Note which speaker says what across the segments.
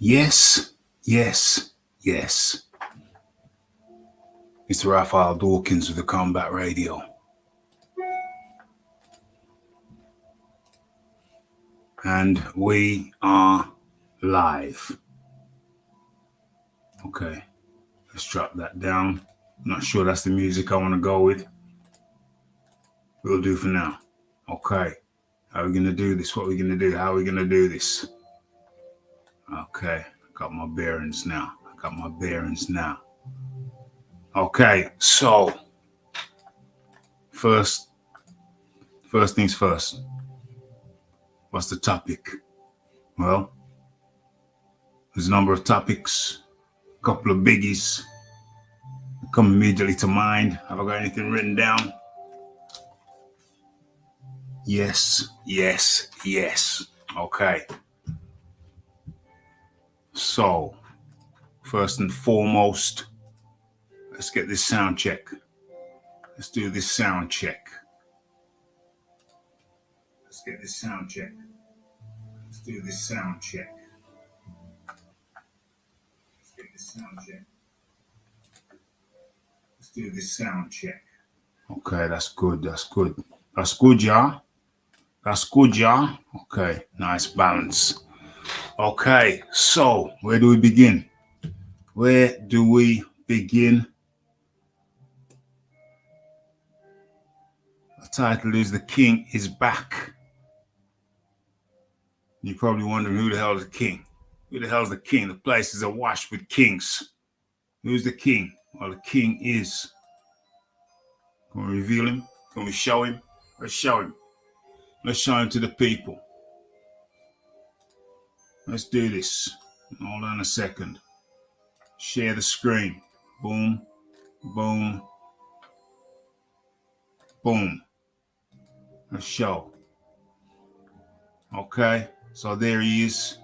Speaker 1: Yes, yes, yes. It's Raphael Dawkins with the Combat Radio. And we are live. Okay, let's drop that down. I'm not sure that's the music I want to go with. We'll do for now. Okay, how are we going to do this? What are we going to do? How are we going to do this? Okay, I got my bearings now. Okay, so first things first. What's the topic? Well, there's a number of topics, a couple of biggies come immediately to mind. Have I got anything written down? Yes. Okay. So, first and foremost, let's get this sound check. Let's do this sound check. Let's do this sound check. Okay, that's good, y'all. Okay, nice balance. Okay, so where do we begin? The title is The King is Back. You're probably wondering who the hell is the king? Who the hell is the king? The place is awash with kings. Who's the king? Well, the king is. Can we reveal him? Can we show him? Let's show him. Let's show him to the people. Let's do this. Hold on a second. Share the screen. Boom, boom, boom. Let's show. Okay, so there he is.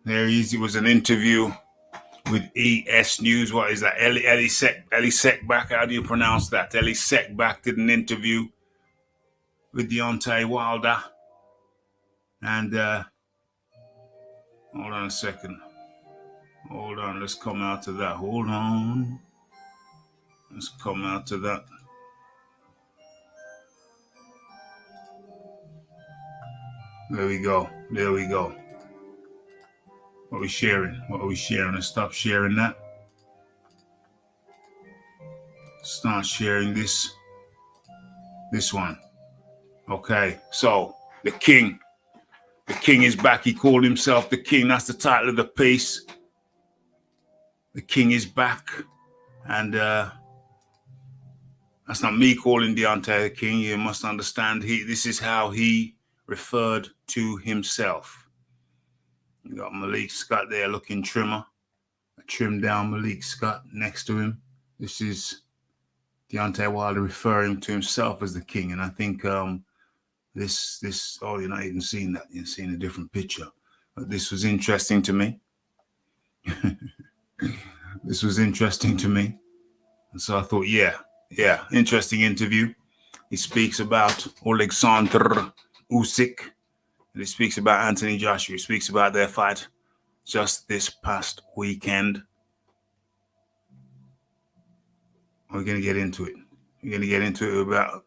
Speaker 1: It was an interview with ES News. What is that? Ellie Seckbach. How do you pronounce that? Ellie Seckbach did an interview with Deontay Wilder. And hold on a second. Hold on. Let's come out to that. Hold on. Let's come out to that. There we go. What are we sharing? Let's stop sharing that. Start sharing this one. Okay, so the king is back. He called himself the king. That's the title of the piece. The king is back. And that's not me calling Deontay the king. You must understand, this is how he referred to himself. You got Malik Scott there looking trimmer. A trimmed down Malik Scott next to him. This is Deontay Wilder referring to himself as the king. And I think this you're not even seeing that. You're seeing a different picture. But this was interesting to me. And so I thought, yeah, interesting interview. He speaks about Alexander Usyk. And he speaks about Anthony Joshua. He speaks about their fight just this past weekend. We're going to get into it. About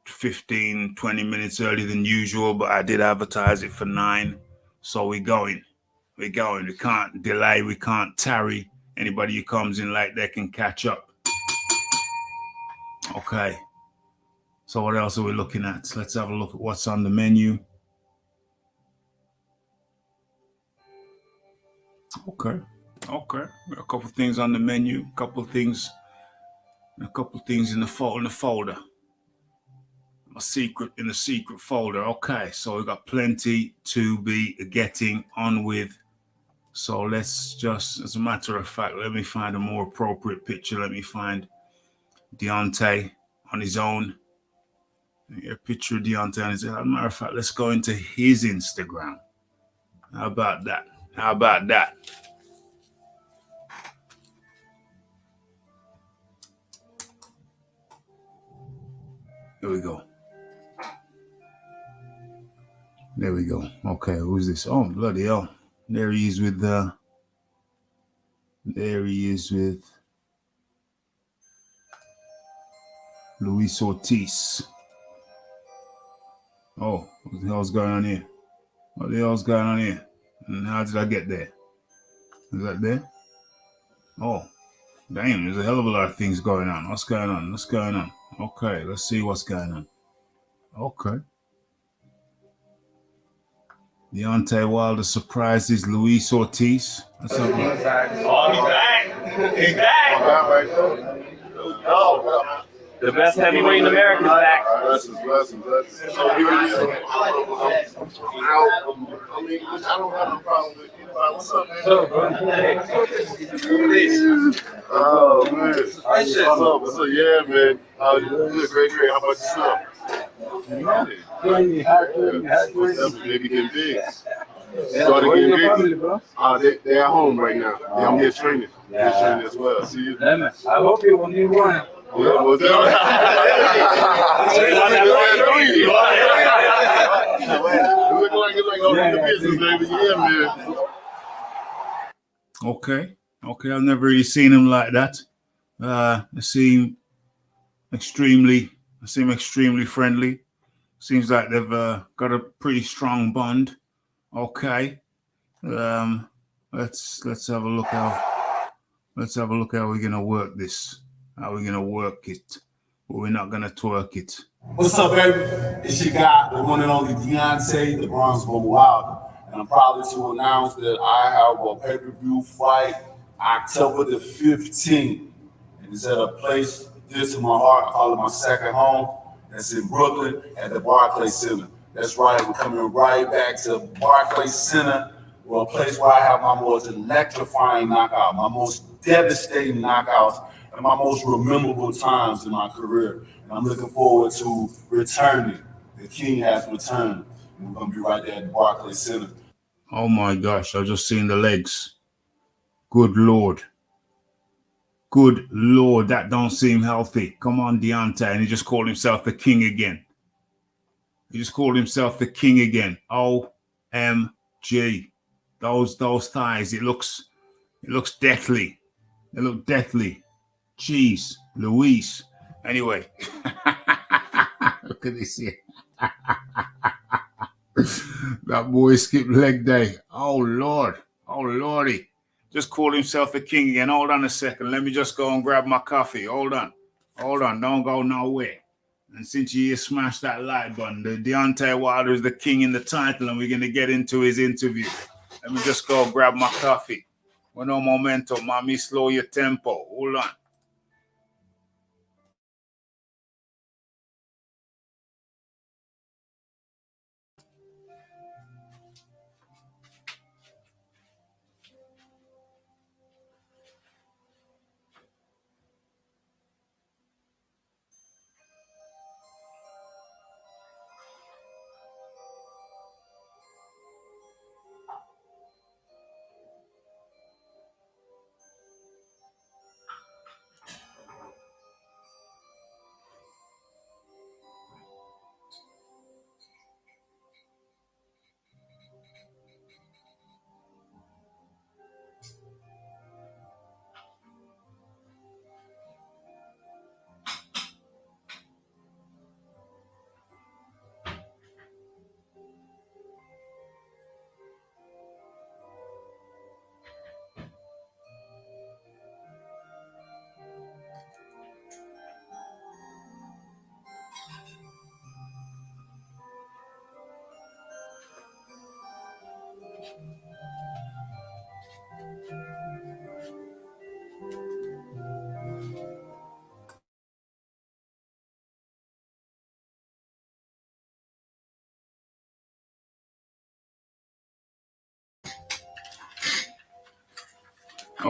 Speaker 1: 15, 20 minutes earlier than usual, but I did advertise it for 9. So we're going. We can't delay. We can't tarry. Anybody who comes in late, they can catch up. Okay. So what else are we looking at? Let's have a look at what's on the menu. Okay. A couple things on the menu. A couple things in the folder. In the secret folder. Okay, so we got plenty to be getting on with. So let's just, as a matter of fact, let me find a more appropriate picture. Let me find Deontay on his own. A picture of Deontay on his own. As a matter of fact, let's go into his Instagram. How about that? There we go. Okay, who's this? Oh, bloody hell. There he is with Luis Ortiz. Oh, what the hell's going on here? What the hell's going on here? And how did I get there? Is that there? Oh, damn, there's a hell of a lot of things going on. What's going on? What's going on? Okay, let's see what's going on. Okay. Deontay Wilder surprises Luis Ortiz. That's something.
Speaker 2: Oh, he's back. He's back. Oh, the best heavyweight in America is back.
Speaker 3: Blessings. So here it is. I mean, I don't have no problem with it. What's up, man? Oh, man. What's up? So, yeah, man. Good, great. How about yourself? Maybe getting big. Started getting big. They're at home right now. I'm here training. Here training as well. See you.
Speaker 2: I hope you will need one.
Speaker 3: Yeah, well,
Speaker 1: Okay, I've never really seen him like that. They seem extremely friendly. Seems like they've got a pretty strong bond. Okay, let's have a look how we're gonna work this. How we're gonna work it, but we're not gonna twerk it.
Speaker 4: What's up, baby? It's your guy, the one and only Deontay, the Bronzebone Wilder. And I'm proud to announce that I have a pay-per-view fight October the 15th. And it's at a place dear to my heart. I call it my second home. That's in Brooklyn at the Barclays Center. That's right, we're coming right back to Barclays Center, a place where I have my most electrifying knockout, my most devastating knockouts, and my most memorable times in my career. And I'm looking forward to returning. The king has returned. And we're going to be right there at the Barclays Center.
Speaker 1: Oh my gosh, I've just seen the legs. Good Lord, that don't seem healthy. Come on, Deontay. And he just called himself the king again. OMG. Those thighs, it looks deathly. They look deathly. Jeez, Luis. Anyway, look at this here. That boy skipped leg day. Oh Lordy. Just called himself the king again. Hold on a second. Let me just go and grab my coffee. Hold on. Don't go nowhere. And since you smashed that like button, the Deontay Wilder is the king in the title, and we're going to get into his interview. Let me just go grab my coffee. With no momento, mommy, slow your tempo. Hold on.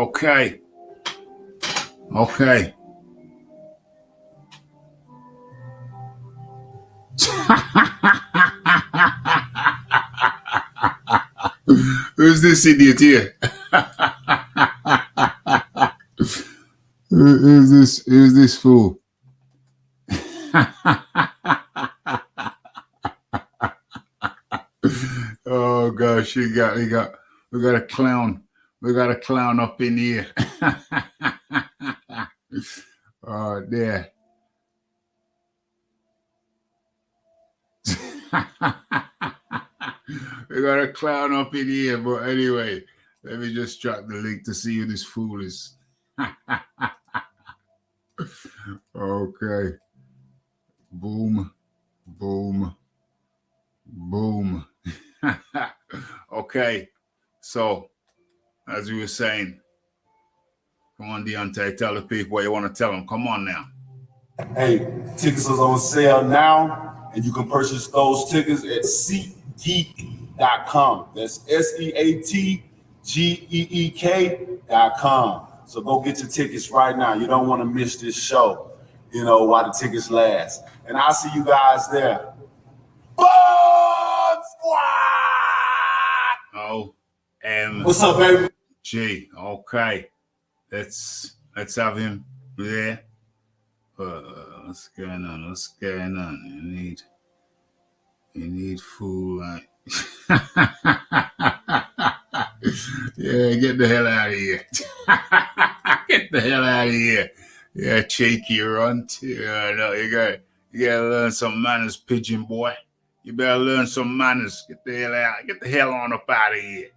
Speaker 1: Okay. Who's this idiot here? Who's this fool? Oh gosh, he got We got a clown. We got a clown up in here. Oh, there. We got a clown up in here, but anyway, let me just drop the link to see who this fool is. Okay. Boom, boom, boom. Okay. So, as we were saying, come on, Deontay, tell the people what you want to tell them. Come on now.
Speaker 4: Hey, tickets are on sale now, and you can purchase those tickets at SeatGeek.com. That's SeatGeek.com. So go get your tickets right now. You don't want to miss this show, while the tickets last. And I'll see you guys there. Bomb Squad! What's up, baby?
Speaker 1: G. Okay. Let's have him there. What's going on? What's going on? You need food, right? Yeah, get the hell out of here. Get the hell out of here. Yeah, cheeky runt. Yeah, no, you gotta learn some manners, pigeon boy. You better learn some manners. Get the hell out. Get the hell on up out of here.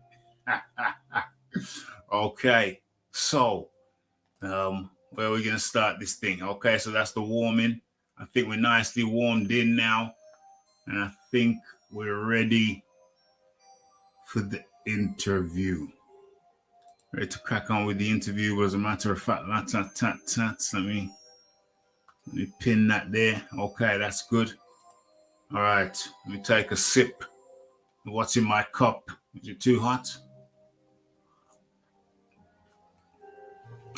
Speaker 1: Okay, so where are we gonna start this thing? Okay, so that's the warming. I think we're nicely warmed in now, and I think we're ready for the interview. Ready to crack on with the interview. But as a matter of fact, let me pin that there. Okay, that's good. All right, let me take a sip. What's in my cup? Is it too hot?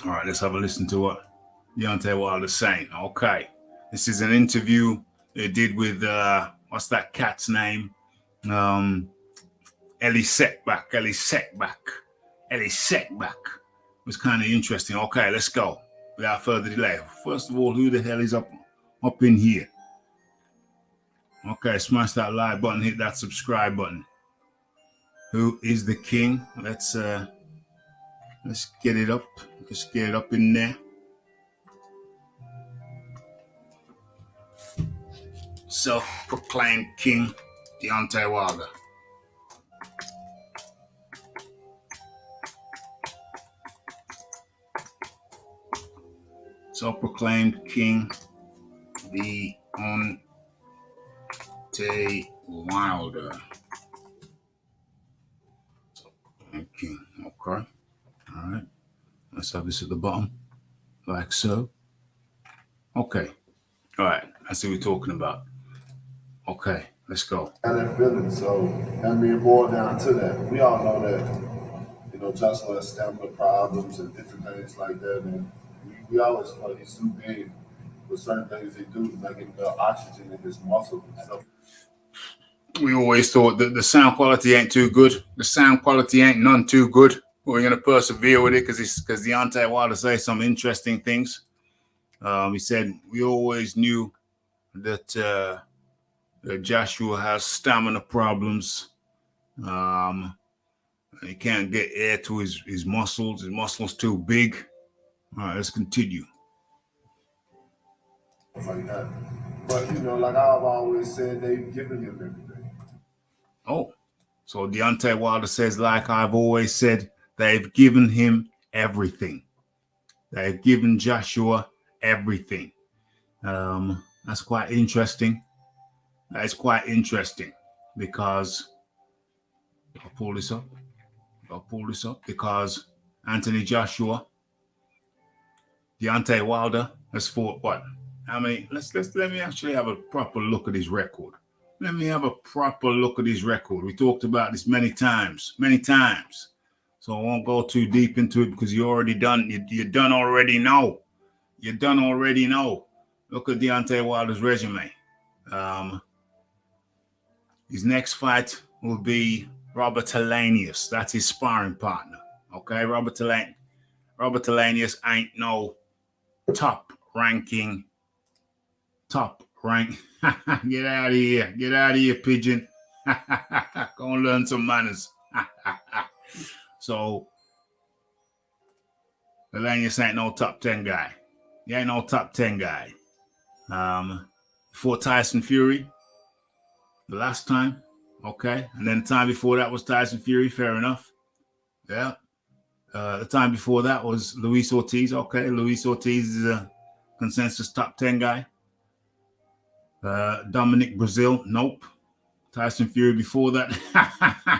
Speaker 1: All right, let's have a listen to what Deontay Wilder's saying. Okay, this is an interview they did with what's that cat's name? Ellie Setback. It was kind of interesting. Okay, let's go. Without further delay. First of all, who the hell is up in here? Okay, smash that like button, hit that subscribe button. Who is the king? Let's get it up. Let's get it up in there. Self-proclaimed king, Deontay Wilder. Self-proclaimed king, Deontay Wilder. Self-proclaimed king. Okay. All right. Let's have this at the bottom, like so. Okay. All right. That's what we're talking about. Okay. Let's go.
Speaker 4: And that feeling, so that being boiled down to that. We all know that, Joshua has stamina problems and different things like that, and we always feel he's too big with certain things he do to make him build oxygen in his muscles and stuff.
Speaker 1: We always thought that the sound quality ain't too good. The sound quality ain't none too good. But we're gonna persevere with it because Deontay Wilder says some interesting things. He said we always knew that Joshua has stamina problems. He can't get air to his muscles. His muscles too big. All right, let's continue.
Speaker 4: Like that. But like I've always said, they've given him everything.
Speaker 1: Oh, so Deontay Wilder says, like I've always said, they've given him everything. They've given Joshua everything. That's quite interesting. That's quite interesting because I'll pull this up because Anthony Joshua, Deontay Wilder has fought what? How many? Let me actually have a proper look at his record. We talked about this many times. So I won't go too deep into it because you already know. Look at Deontay Wilder's resume. His next fight will be Robert Helenius. That's his sparring partner. Okay, Robert Helenius ain't no top rank. Get out of here, pigeon. Go and learn some manners. So Elenius ain't no top 10 guy. He ain't no top 10 guy. Before Tyson Fury, the last time, okay. And then the time before that was Tyson Fury, fair enough. Yeah. The time before that was Luis Ortiz. Okay, Luis Ortiz is a consensus top 10 guy. Dominic Brazil, nope. Tyson Fury before that.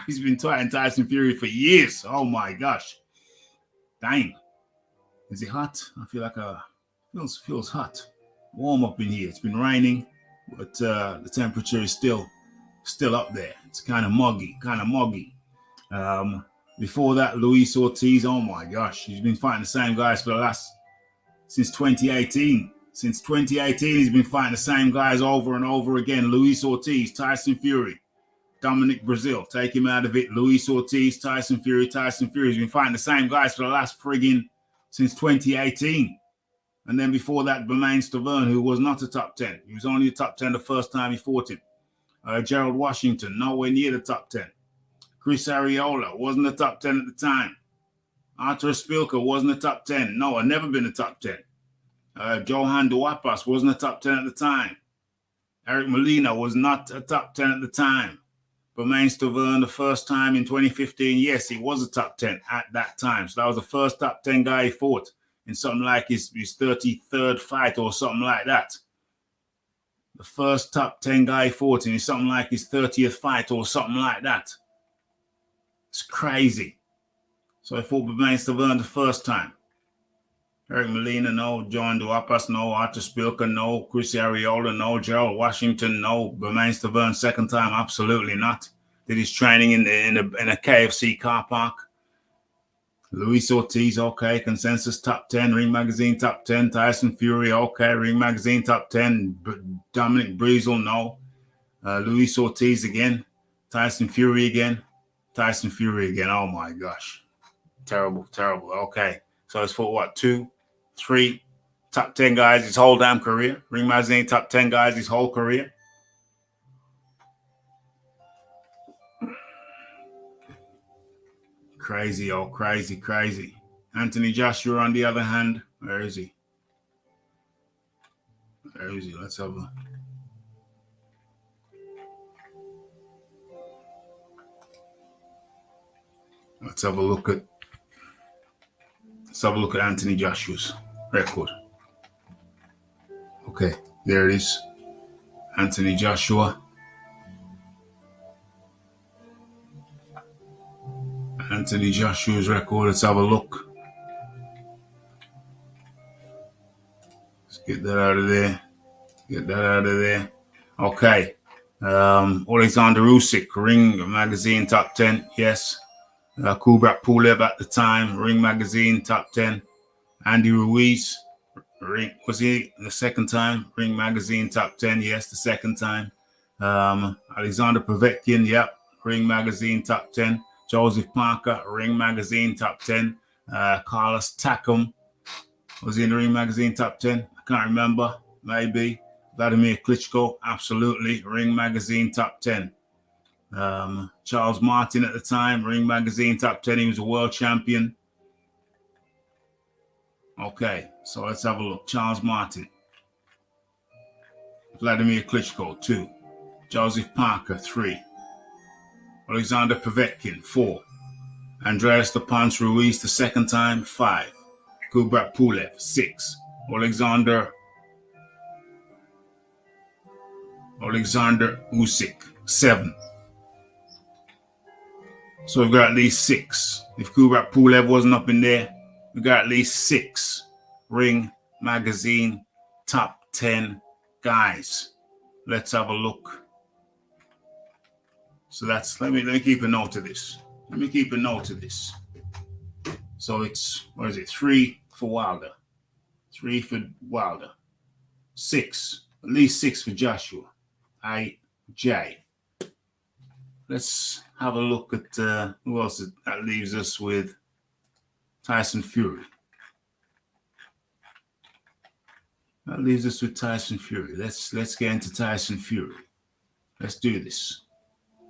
Speaker 1: He's been fighting Tyson Fury for years. Oh my gosh. Dang. Is it hot? I feel like feels hot. Warm up in here. It's been raining, but the temperature is still up there. It's kind of muggy. Before that, Luis Ortiz, oh my gosh, he's been fighting the same guys since 2018. Since 2018, he's been fighting the same guys over and over again. Luis Ortiz, Tyson Fury, Dominic Brazil, take him out of it. Luis Ortiz, Tyson Fury. He's been fighting the same guys for the last since 2018. And then before that, Bermain Stavern, who was not a top 10. He was only a top 10 the first time he fought him. Gerald Washington, nowhere near the top 10. Chris Arreola wasn't a top 10 at the time. Artur Spilka wasn't a top 10. No, had never been a top 10. Johan Duapas wasn't a top 10 at the time. Eric Molina was not a top 10 at the time. Bermain Stavern, the first time in 2015, yes, he was a top 10 at that time. So that was the first top 10 guy he fought in something like his 33rd fight or something like that. The first top 10 guy he fought in something like his 30th fight or something like that. It's crazy. So I fought Bermain Stavern the first time. Eric Molina, no. John Duapas, no. Artur Spilka, no. Chris Arreola, no. Gerald Washington, no. Bermain Stavern second time, absolutely not. Did his training in a KFC car park. Luis Ortiz, okay. Consensus top 10. Ring Magazine top 10. Tyson Fury, okay. Ring Magazine top 10. Dominic Brazil, no. Luis Ortiz again. Tyson Fury again. Oh my gosh. Terrible. Okay. So it's for what? 2, 3 top 10 guys his whole damn career. Ring Magazine top 10 guys his whole career. Crazy. Anthony Joshua, on the other hand, where is he? Let's have a look at Anthony Joshua's record. Okay, there it is. Anthony Joshua. Anthony Joshua's record. Let's have a look. Let's get that out of there. Okay. Alexander Usyk, Ring Magazine top 10. Yes. Kubrat Pulev at the time, Ring Magazine top 10. Andy Ruiz, was he the second time? Ring Magazine top 10, yes, the second time. Alexander Povetkin, yep, Ring Magazine top 10. Joseph Parker, Ring Magazine top 10. Carlos Takam, was he in the Ring Magazine top 10? I can't remember, maybe. Vladimir Klitschko, absolutely, Ring Magazine top 10. Charles Martin at the time, Ring Magazine top 10. He was a world champion. Okay, so let's have a look. Charles Martin. Vladimir Klitschko, 2. Joseph Parker, 3. Alexander Povetkin, 4. Andreas the Ponce Ruiz the second time, 5. Kubrat Pulev, 6. Alexander Usyk, 7. So we've got at least 6. If Kubrat Pulev wasn't up in there, we got at least 6 Ring Magazine top 10 guys. Let's have a look. So that's, let me keep a note of this. So it's, 3 for Wilder. 3 for Wilder. 6, at least 6 for Joshua. IJ. Let's have a look at who else that leaves us with. Tyson Fury. That leaves us with Tyson Fury. Let's get into Tyson Fury. Let's do this.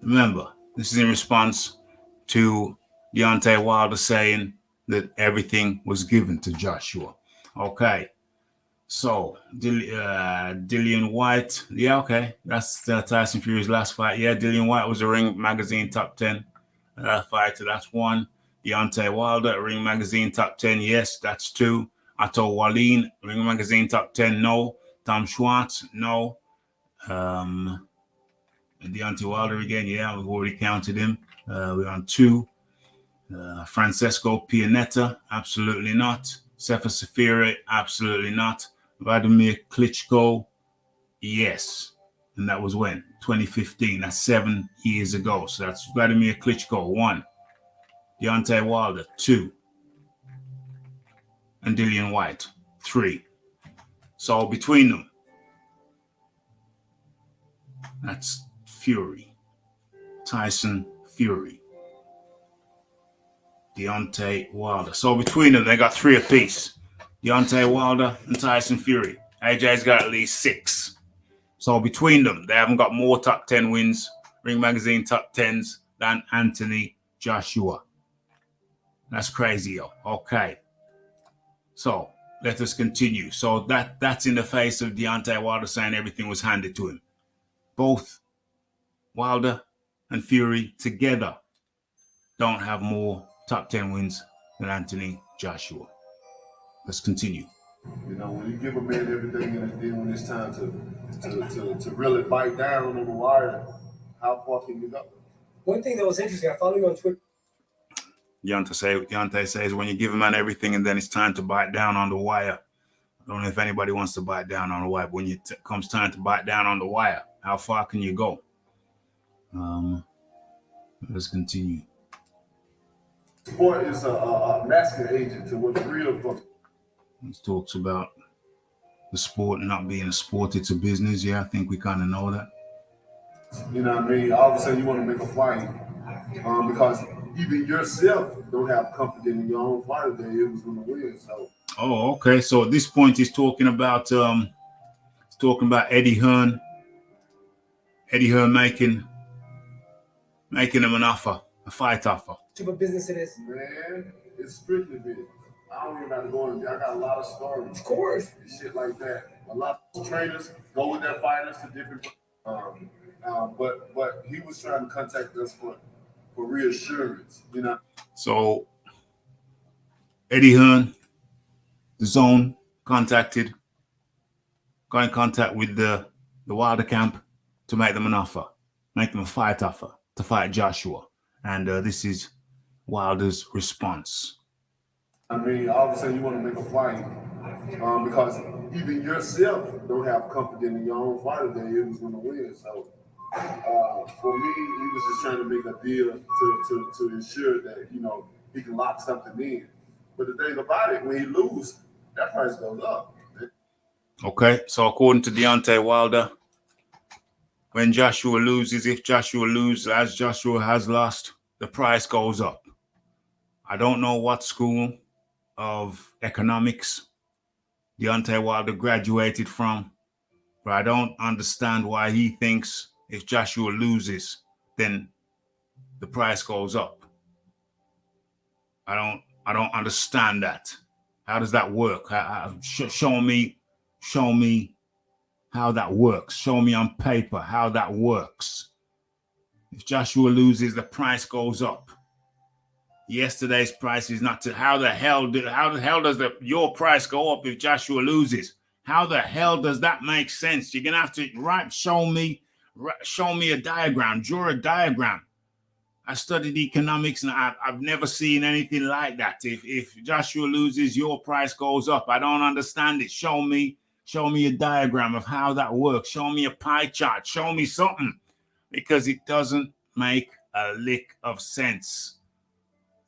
Speaker 1: Remember, this is in response to Deontay Wilder saying that everything was given to Joshua. Okay. So, Dillian White. Yeah, okay. That's Tyson Fury's last fight. Yeah, Dillian White was a Ring Magazine top 10 fighter. That's one. Deontay Wilder, Ring Magazine top 10. Yes, that's two. Otto Wallin, Ring Magazine top 10. No. Tom Schwartz. No. Deontay Wilder again. Yeah, we've already counted him. We're on two. Francesco Pianetta. Absolutely not. Sefa Safiri. Absolutely not. Vladimir Klitschko, yes. And that was when? 2015. That's 7 years ago. So that's Vladimir Klitschko, 1. Deontay Wilder, 2. And Dillian White, 3. So between them, that's Fury. Tyson Fury. Deontay Wilder. So between them, they got 3 apiece. Deontay Wilder and Tyson Fury. AJ's got at least 6. So between them, they haven't got more top 10 wins, Ring Magazine top 10s, than Anthony Joshua. That's crazy, yo. Okay. So let us continue. So that's in the face of Deontay Wilder saying everything was handed to him. Both Wilder and Fury together don't have more top 10 wins than Anthony Joshua. Let's continue.
Speaker 4: You know, when you give a man everything and then when it's time to really bite down on the wire, how far can you go?
Speaker 5: One thing that was interesting, I follow you on Twitter.
Speaker 1: Deontay says when you give a man everything and then it's time to bite down on the wire. I don't know if anybody wants to bite down on the wire, but when it comes time to bite down on the wire, how far can you go? Let's continue.
Speaker 4: Sport is a masking agent to what's real.
Speaker 1: It talks about the sport not being a sport, it's a business. Yeah, I think we kind of know that.
Speaker 4: You know what I mean? All of a sudden you want to make a fight because even yourself don't have confidence in your own fighter that it was going to win. So.
Speaker 1: Oh, okay. So at this point, he's talking about Eddie Hearn. Eddie Hearn making him an offer, a fight offer.
Speaker 5: Type of business it is.
Speaker 4: Man, it's strictly business. I don't even have to go in there. I got a lot of stories.
Speaker 5: Of course.
Speaker 4: And shit like that. A lot of trainers go with their fighters to different. But he was trying to contact us for reassurance, you know.
Speaker 1: So Eddie Hearn, the Zone, got in contact with the Wilder camp to make them an offer, make them a fight offer to fight Joshua. And this is Wilder's response.
Speaker 4: I mean, all of a sudden you want to make a fight because even yourself don't have confidence in your own fighter that it was going to win. So for me, he was just trying to make a deal to ensure that, you know, he can lock something in. But the thing about it, when he loses, that price goes up.
Speaker 1: Okay, so according to Deontay Wilder, when Joshua loses, if Joshua loses as Joshua has lost, the price goes up. I don't know what school of economics Deontay Wilder graduated from, but I don't understand why he thinks if Joshua loses, then the price goes up. I don't understand that. How does that work? Show me how that works. Show me on paper how that works. If Joshua loses, the price goes up. Yesterday's price is not to. How the hell does your price go up if Joshua loses? How the hell does that make sense? You're gonna have to show me a diagram, draw a diagram. I studied economics and I've never seen anything like that. If Joshua loses, your price goes up. I don't understand it. Show me a diagram of how that works. Show me a pie chart. Show me something, because it doesn't make a lick of sense.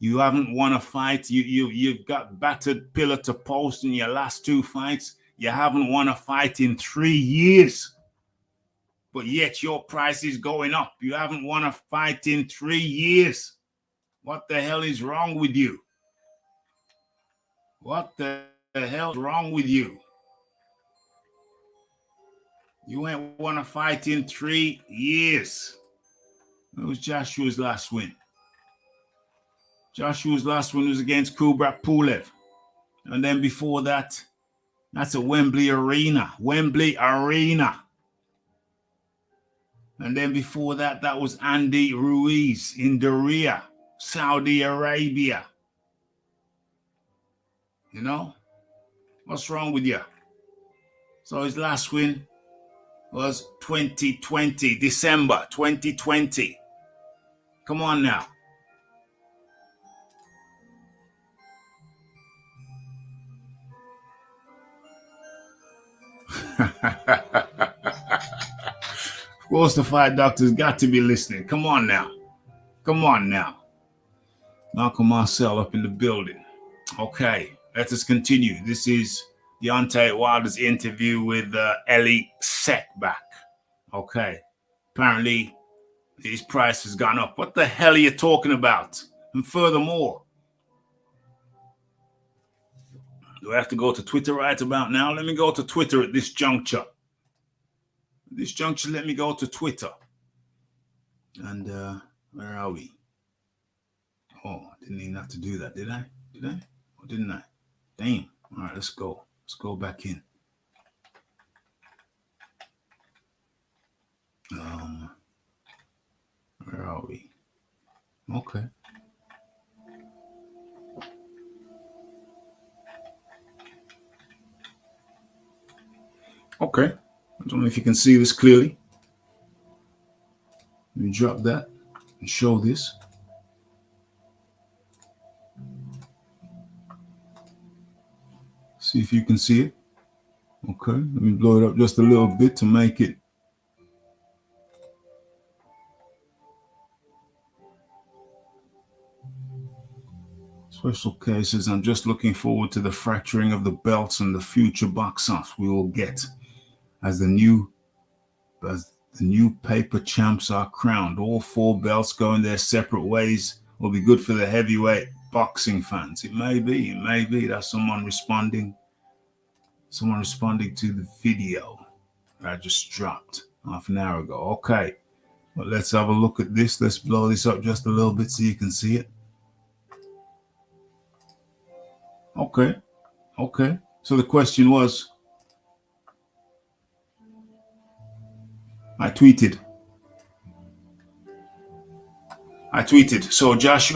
Speaker 1: You haven't won a fight. You've got battered pillar to post in your last 2 fights. You haven't won a fight in 3 years. But yet your price is going up. You haven't won a fight in 3 years. What the hell is wrong with you? What the hell is wrong with you? You ain't won a fight in 3 years. It was Joshua's last win. Joshua's last win was against Kubrat Pulev. And then before that, that's at Wembley Arena. Wembley Arena. And then before that, that was Andy Ruiz in Diriyah, Saudi Arabia. You know? What's wrong with you? So his last win was 2020, December 2020. Come on now. Of course, the fight doctor's got to be listening. Come on now. Come on now. Malcolm Marcel up in the building. Okay, let us continue. This is Deontay Wilder's interview with Ellie Setback. Okay, apparently his price has gone up. What the hell are you talking about? And furthermore, do I have to go to Twitter right about now? Let me go to Twitter at this juncture. At this juncture, let me go to Twitter. And where are we? Oh, I didn't even have to do that, did I? Did I? Or didn't I? Damn. All right, let's go. Let's go back in. Where are we? Okay. Okay. I don't know if you can see this clearly. Let me drop that and show this. See if you can see it. Okay. Let me blow it up just a little bit to make it. Special cases. I'm just looking forward to the fracturing of the belts and the future box-offs we will get as the new paper champs are crowned. All 4 belts going their separate ways will be good for the heavyweight boxing fans. It may be. That's someone responding to the video that I just dropped half an hour ago. Okay, well, let's have a look at this. Let's blow this up just a little bit so you can see it. Okay. So the question was, I tweeted. So Josh,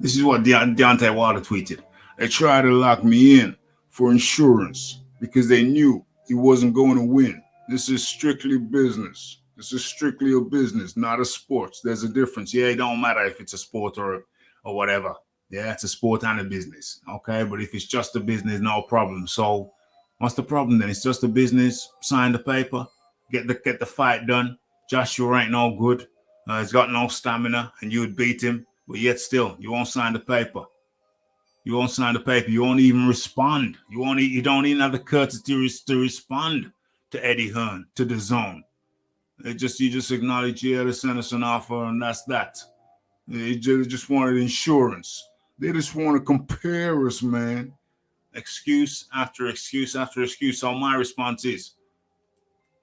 Speaker 1: this is what Deontay Wilder tweeted. They tried to lock me in for insurance because they knew he wasn't going to win. This is strictly business. This is strictly a business, not a sports. There's a difference. Yeah, it don't matter if it's a sport or whatever. Yeah, it's a sport and a business. Okay, but if it's just a business, no problem. So what's the problem then? It's just a business. Sign the paper. Get the fight done. Joshua ain't no good. He's got no stamina, and you would beat him. But yet still, you won't sign the paper. You won't even respond. You don't even have the courtesy to respond to Eddie Hearn, to the zone. You just acknowledge, yeah, they sent us an offer, and that's that. They just wanted insurance. They just want to compare us, man. Excuse after excuse after excuse. So my response is,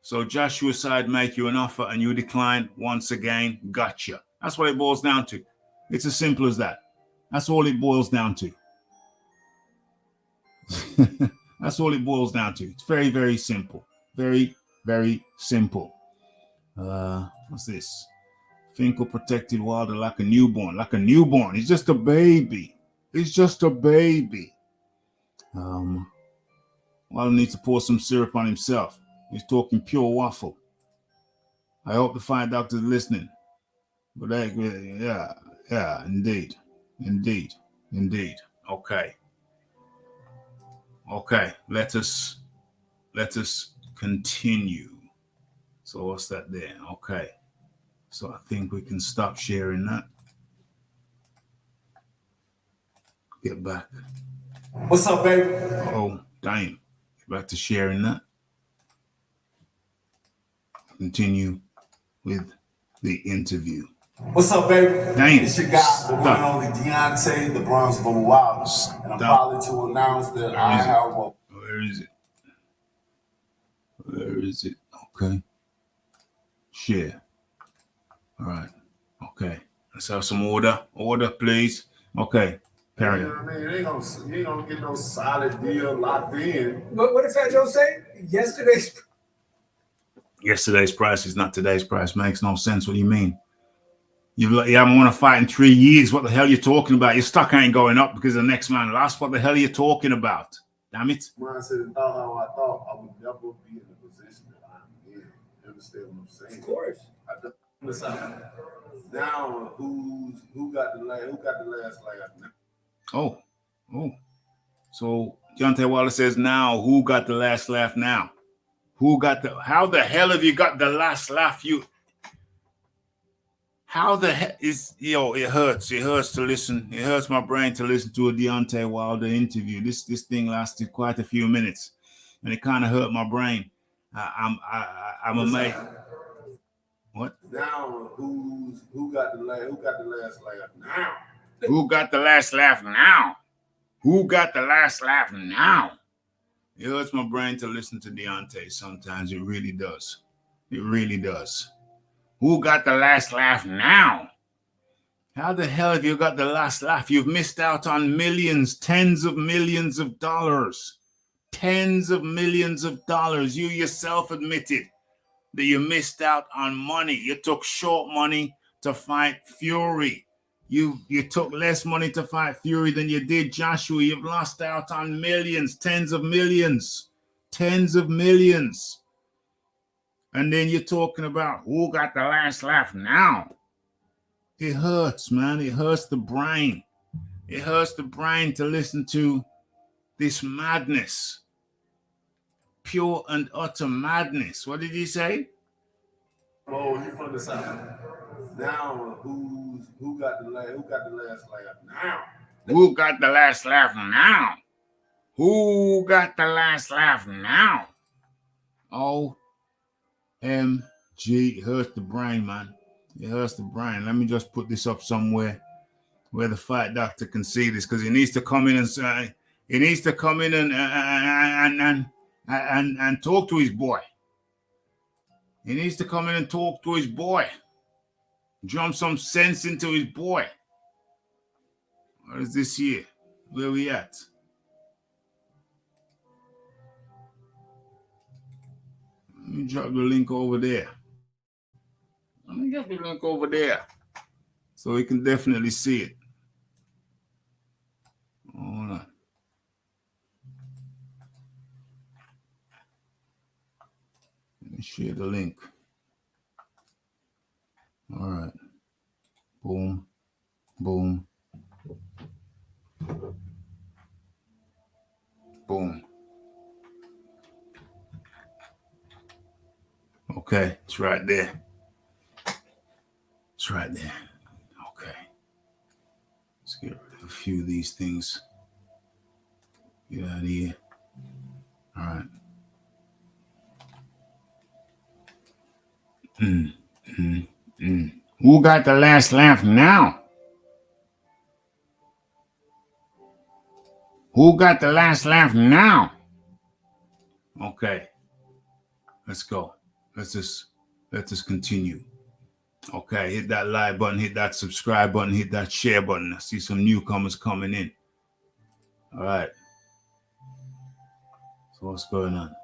Speaker 1: so Joshua's side make you an offer and you decline once again, gotcha. That's what it boils down to. It's as simple as that. That's all it boils down to. That's all it boils down to. It's very, very simple. Very, very simple. What's this? Finkel protected Wilder like a newborn. He's just a baby. Wilder needs to pour some syrup on himself. He's talking pure waffle. I hope the fight doctor's listening. But yeah, indeed. Okay, let us continue. So what's that there? Okay. So I think we can stop sharing that. Get back.
Speaker 4: What's up, baby?
Speaker 1: Oh, damn. Get back to sharing that. Continue with the interview.
Speaker 4: What's up, baby?
Speaker 1: Dang.
Speaker 4: It's your guy, the one and only Deontay, the Bronx Bone Wilder. And I'm proud to announce that I have a...
Speaker 1: Where is it? Okay. Share. All right. Okay. Let's have some order. Order, please. Okay, carry
Speaker 4: You know
Speaker 1: on.
Speaker 4: what I mean? You ain't gonna get no solid deal locked in.
Speaker 5: What did Fat Joe say?
Speaker 1: Yesterday's price is not today's price. Makes no sense. What do you mean? You haven't won a fight in 3 years. What the hell are you talking about? Your stock ain't going up because the next man lost. What the hell are you talking about? Damn it.
Speaker 4: Mindset and thought how I thought I would never be in the position that I'm in. You understand what I'm saying?
Speaker 5: Of course.
Speaker 4: Now who got the last laugh now?
Speaker 1: Oh. So Deontay Wilder says now, who got the last laugh now? How the hell have you got the last laugh? How the hell is, it hurts. It hurts to listen. It hurts my brain to listen to a Deontay Wilder interview. This thing lasted quite a few minutes and it kind of hurt my brain. I'm amazed. What?
Speaker 4: Now who got the last laugh now?
Speaker 1: Who got the last laugh now? Who got the last laugh now? It hurts my brain to listen to Deontay sometimes. It really does. It really does. Who got the last laugh now? How the hell have you got the last laugh? You've missed out on millions, tens of millions of dollars. Tens of millions of dollars. You yourself admitted that you missed out on money. You took short money to fight Fury. You took less money to fight Fury than you did Joshua. You've lost out on millions, tens of millions. And then you're talking about who got the last laugh now. It hurts, man. It hurts the brain. It hurts the brain to listen to this madness. Pure and utter madness. What did he say?
Speaker 4: Oh, he from the South. Now who got the last laugh now?
Speaker 1: Who got the last laugh now? Who got the last laugh now? OMG, it hurts the brain, man. It hurts the brain. Let me just put this up somewhere where the fight doctor can see this, because he needs to come in and say, he needs to come in and talk to his boy. He needs to come in and talk to his boy. Drum some sense into his boy. What is this here? Where we at? Let me drop the link over there. Let me get the link over there so we can definitely see it. Hold on. Let me share the link. All right. Boom. Boom. Boom. Okay, it's right there. It's right there. Okay. Let's get rid of a few of these things. Get out of here. All right. Who got the last laugh now? Who got the last laugh now? Okay. Let's go. Let's just continue. Okay, hit that like button, hit that subscribe button, hit that share button. I see some newcomers coming in. All right. So what's going on?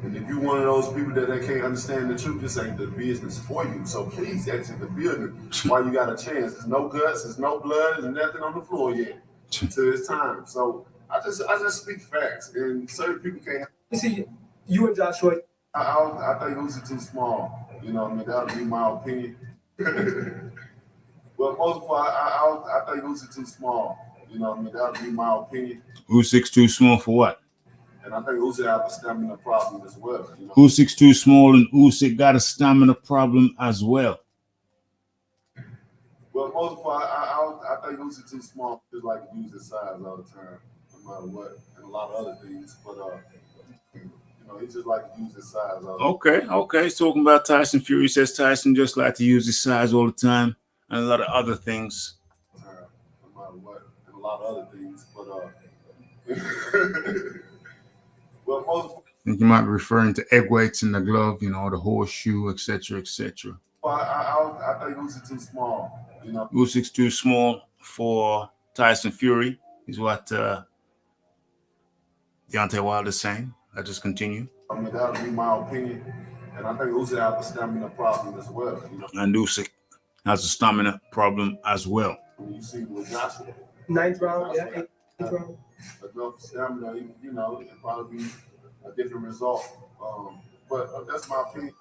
Speaker 4: And if you're one of those people that they can't understand the truth, this ain't the business for you. So please exit the building while you got a chance. There's no guts, there's no blood, there's nothing on the floor yet until it's time. So I just speak facts, and certain people can't.
Speaker 5: You see, you and Joshua.
Speaker 4: I think Usyk too small. You know what I mean? That would be my opinion. But most of all, I think Usyk too small. You know what I mean? That would be my opinion.
Speaker 1: Usyk's too small for what?
Speaker 4: And I think Usyk has a stamina problem as well. You know?
Speaker 1: Usyk's too small, and Usyk got a stamina problem as well.
Speaker 4: Well, most of all, I think Usyk too small. Just like to use his size all the time, no matter what, and a lot of other things. But he just like to use his size all the time.
Speaker 1: Okay. He's talking about Tyson Fury. Says Tyson just like to use his size all the time, and a lot of other things.
Speaker 4: No matter what, and a lot of other things. But well, most.
Speaker 1: I think you might be referring to egg weights in the glove, the horseshoe, etc., etc.
Speaker 4: I think Usyk's too small. You know,
Speaker 1: Usyk's too small for Tyson Fury, is what Deontay Wilder's saying. I just continue.
Speaker 4: I mean, that would be my opinion. And I think Usyk has a stamina problem as well. You know,
Speaker 1: And Usyk has a stamina problem as well.
Speaker 4: when you see with Joshua,
Speaker 5: Ninth round, yeah, eighth round.
Speaker 4: enough stamina, you know, it'd probably be a different result. But that's my opinion.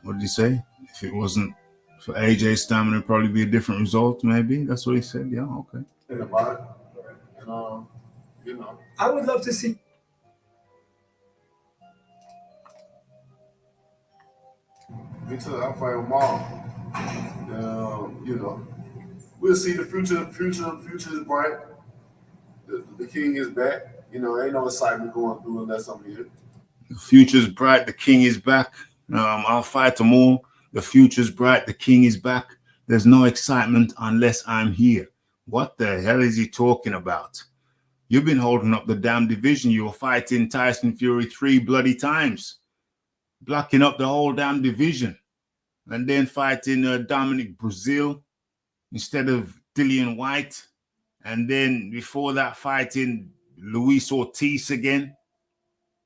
Speaker 1: What did he say? If it wasn't for AJ's stamina, it'd probably be a different result, maybe. That's what he said. Yeah, okay.
Speaker 4: Think about it. And, you know,
Speaker 5: I would love to see.
Speaker 4: me too. I'll fight them all. You know, we'll see. The future is bright. The king is back. You know, ain't no excitement going through unless I'm here.
Speaker 1: The future's bright. The king is back. I'll fight them all. The future's bright. The king is back. There's no excitement unless I'm here. What the hell is he talking about? You've been holding up the damn division. You were fighting Tyson Fury 3 bloody times, blocking up the whole damn division, and then fighting Dominic Brazil instead of Dillian White, and then before that fighting Luis Ortiz again.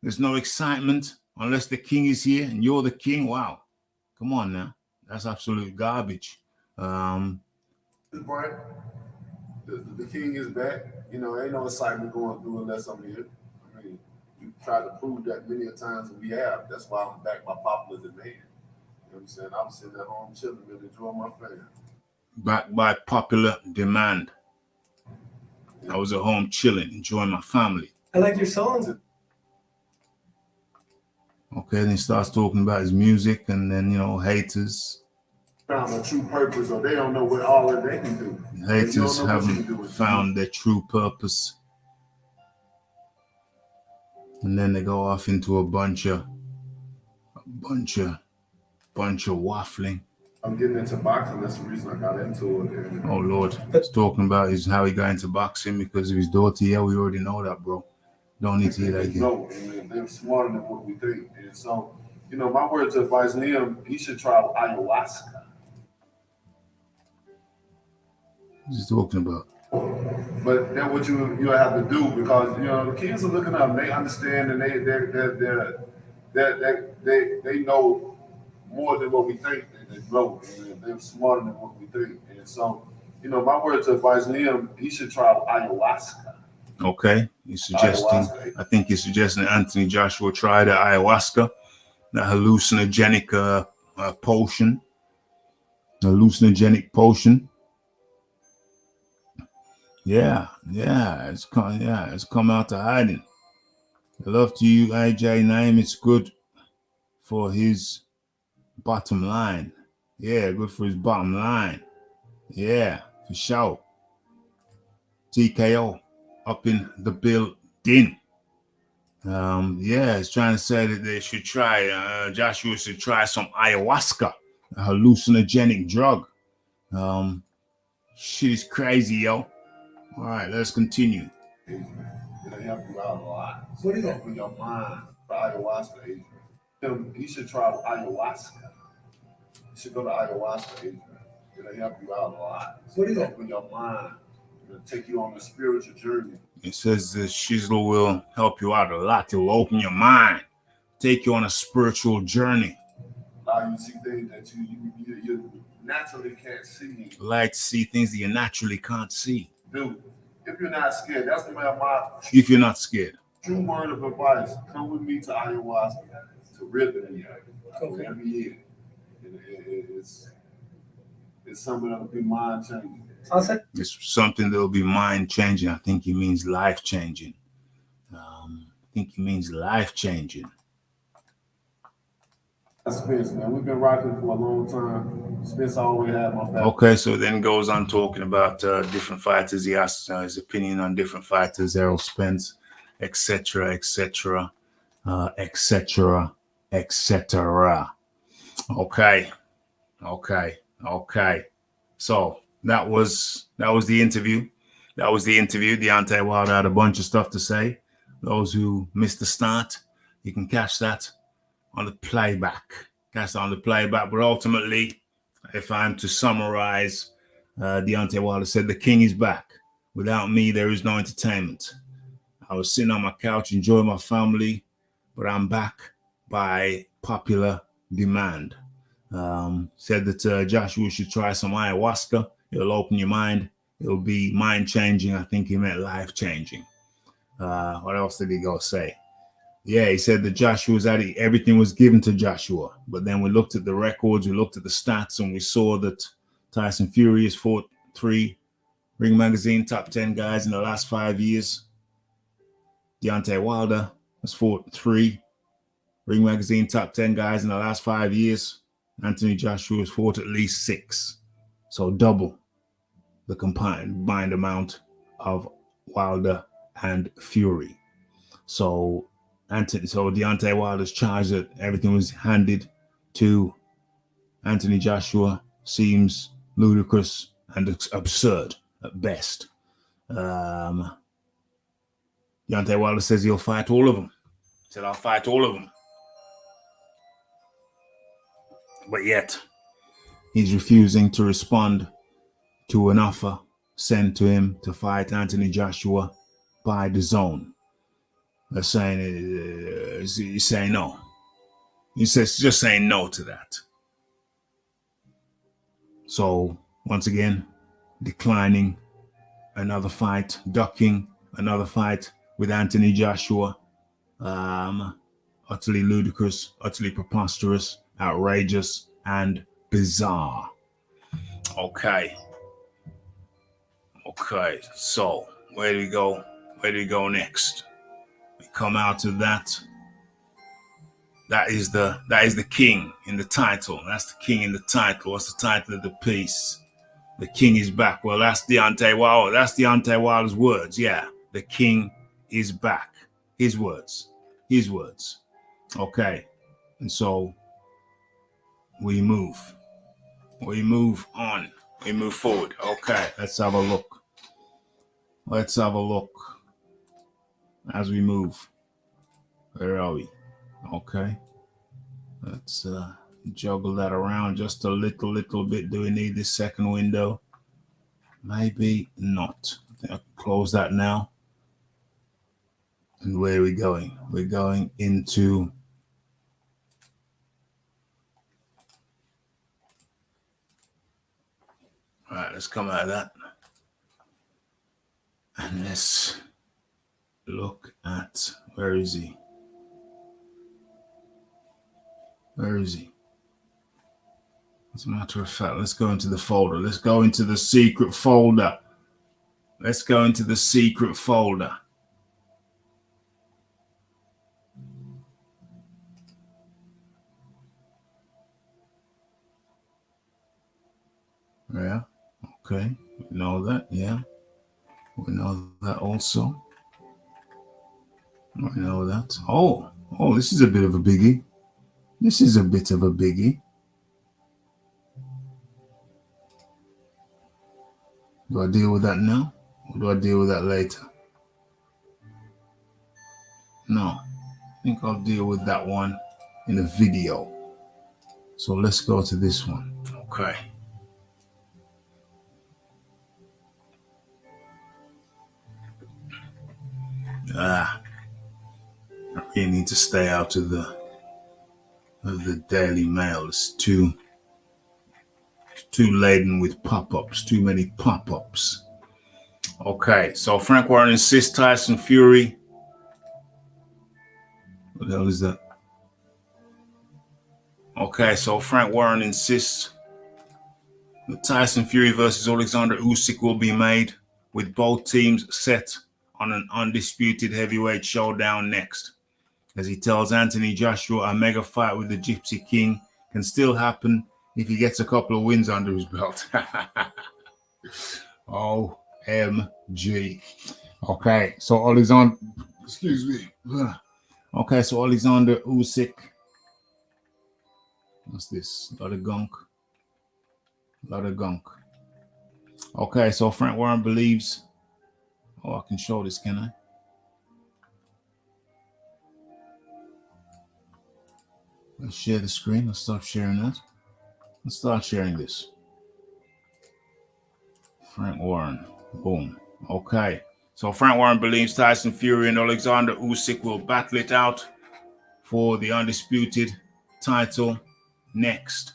Speaker 1: There's no excitement unless the king is here and you're the king. Wow. Come on now. That's absolute garbage.
Speaker 4: It's bright. The king is back. You know, ain't no excitement going through unless I'm here. I mean, you tried to prove that many a times, and we have. That's why I'm back by popular demand. You know what I'm saying? I'm sitting at home chilling and enjoying my family.
Speaker 1: Back by popular demand. I was at home chilling, enjoying my family.
Speaker 5: I like your songs.
Speaker 1: Okay, then he starts talking about his music, and then, you know, haters.
Speaker 4: Found a true purpose, or they don't know what all that they can do.
Speaker 1: Haters haven't found their true purpose. And then they go off into a bunch of waffling.
Speaker 4: I'm getting into boxing. That's the reason I got into it.
Speaker 1: Oh Lord, he's talking about how he got into boxing because of his daughter. Yeah, we already know that, bro. Don't need to hear that again.
Speaker 4: No, and they're smarter than what we think. And so, you know, my words of advice to him, he should try ayahuasca.
Speaker 1: What's he talking about?
Speaker 4: But that's what you have to do, because you know the kids are looking up. They understand, and they know more than what we think. They know, and they're smarter than what we think. And so, you know, my words of advice to him, he should try ayahuasca.
Speaker 1: Okay, he's suggesting. I think he's suggesting that Anthony Joshua try the ayahuasca, the hallucinogenic potion. Hallucinogenic potion. Yeah, it's come out to hiding. I love to you, AJ name. It's good for his bottom line. Yeah, good for his bottom line. Yeah, for sure. TKO up in the building. It's trying to say that they should try. Joshua should try some ayahuasca, a hallucinogenic drug. Shit is crazy, yo. All right, let's continue.
Speaker 4: It'll help you out a lot.
Speaker 5: What is that?
Speaker 4: Open your mind for ayahuasca, Adrian. He should try ayahuasca. You should go to ayahuasca, Adrian. It'll help you out a lot.
Speaker 5: What is that?
Speaker 4: Open your mind. It'll take you on a spiritual journey.
Speaker 1: It says the shizzle will help you out a lot. It will open your mind, take you on a spiritual journey.
Speaker 4: Allow you to see things that you naturally can't see.
Speaker 1: Like to see things that you naturally can't see.
Speaker 4: Dude, if you're not scared, that's my
Speaker 1: If you're not scared.
Speaker 4: true word of advice. Come with me to ayahuasca, to rhythm, every year. It's something that'll be mind changing.
Speaker 1: It's something that'll be mind changing. I think he means life changing. Life changing.
Speaker 4: Spence, man, we've been rocking for a long time. Spence always had my back.
Speaker 1: Okay, so then goes on talking about different fighters. He asks his opinion on different fighters, Errol Spence, etc., etc., etc., etc. Okay. So that was the interview. Deontay Wilder had a bunch of stuff to say. Those who missed the start, you can catch that on the playback. That's on the playback. But ultimately, if I'm to summarize, Deontay Wilder said, "The king is back. Without me, there is no entertainment. I was sitting on my couch enjoying my family, but I'm back by popular demand." Said that Joshua should try some ayahuasca. It'll open your mind. It'll be mind-changing. I think he meant life-changing. What else did he go say? Yeah, he said that Joshua's at it. Everything was given to Joshua. But then we looked at the records, we looked at the stats, and we saw that Tyson Fury has fought 3 Ring Magazine top 10 guys in the last 5 years. Deontay Wilder has fought 3 Ring Magazine top 10 guys in the last 5 years. Anthony Joshua has fought at least 6. So double the combined amount of Wilder and Fury. So Deontay Wilder's charge that everything was handed to Anthony Joshua seems ludicrous and absurd at best. Deontay Wilder says he'll fight all of them. He said, "I'll fight all of them." But yet, he's refusing to respond to an offer sent to him to fight Anthony Joshua by the zone. They're saying he's saying no. He says just saying no to that. So once again, declining another fight, ducking another fight with Anthony Joshua. Utterly ludicrous, utterly preposterous, outrageous, and bizarre. Okay. So where do we go? Where do we go next? We come out of that. That is the king in the title. That's the king in the title. What's the title of the piece? The king is back. Well, that's Deontay Wilder. That's Deontay Wilder's words. Yeah, the king is back. His words. Okay, and so we move on. We move forward. Okay, let's have a look. As we move. Where are we? Okay. Let's juggle that around just a little bit. Do we need this second window? Maybe not. I think I can close that now. And where are we going? We're going into all right, let's come out of that. And let's look at where is he? As a matter of fact, let's go into the folder. Let's go into the secret folder. Yeah, okay. We know that, yeah. We know that also. We know that. Oh, this is a bit of a biggie. Do I deal with that now? Or do I deal with that later? No. I think I'll deal with that one in a video. So let's go to this one. Okay. I really need to stay out of the Daily Mail. It's too laden with pop-ups. Too many pop-ups. Okay, so Frank Warren insists Tyson Fury. What the hell is that? Okay, so Frank Warren insists that Tyson Fury versus Alexander Usyk will be made, with both teams set on an undisputed heavyweight showdown next. As he tells Anthony Joshua a mega fight with the Gypsy King can still happen if he gets a couple of wins under his belt. OMG. Okay, so Alexander Usyk. What's this? A lot of gunk. Okay, so Frank Warren believes. Oh, I can show this, can I? Let's share the screen. Let's stop sharing that. Let's start sharing this. Frank Warren. Boom. Okay. So Frank Warren believes Tyson Fury and Alexander Usyk will battle it out for the undisputed title next,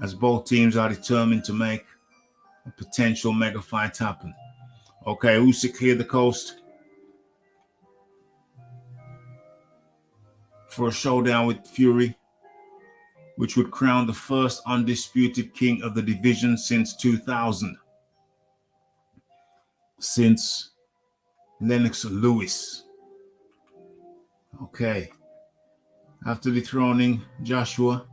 Speaker 1: as both teams are determined to make a potential mega fight happen. Okay, Usyk cleared the coast for a showdown with Fury, which would crown the first undisputed king of the division since 2000. Since Lennox Lewis. Okay. After dethroning Joshua.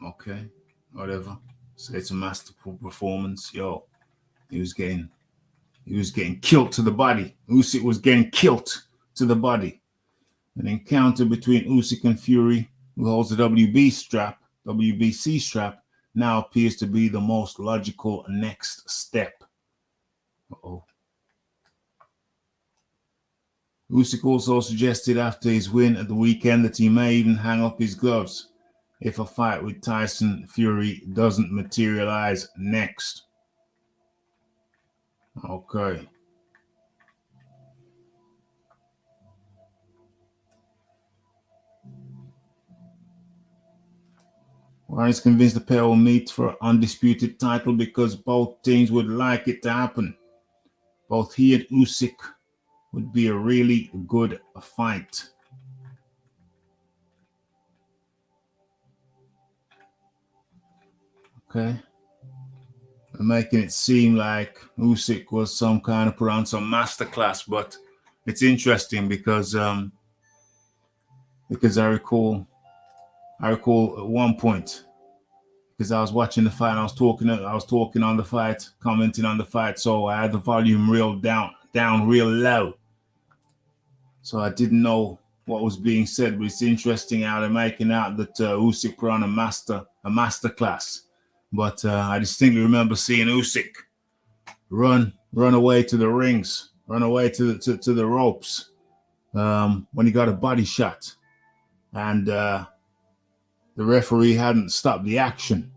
Speaker 1: Okay. Whatever. So it's a masterful performance. Yo. He was getting killed to the body. Usyk was getting killed to the body. An encounter between Usyk and Fury, who holds the WBC strap, now appears to be the most logical next step. Uh-oh. Usyk also suggested after his win at the weekend that he may even hang up his gloves if a fight with Tyson Fury doesn't materialize next. Okay. Warren is convinced the pair will meet for undisputed title because both teams would like it to happen. Both he and Usyk would be a really good fight. Okay. They're making it seem like Usyk was some kind of put on some masterclass, but it's interesting because I recall at one point, because I was watching the fight, I was talking on the fight, commenting on the fight, so I had the volume real down real low. So I didn't know what was being said, but it's interesting how they're making out that Usyk put on a master class. But I distinctly remember seeing Usyk run away to the rings, run away to the ropes when he got a body shot, and the referee hadn't stopped the action.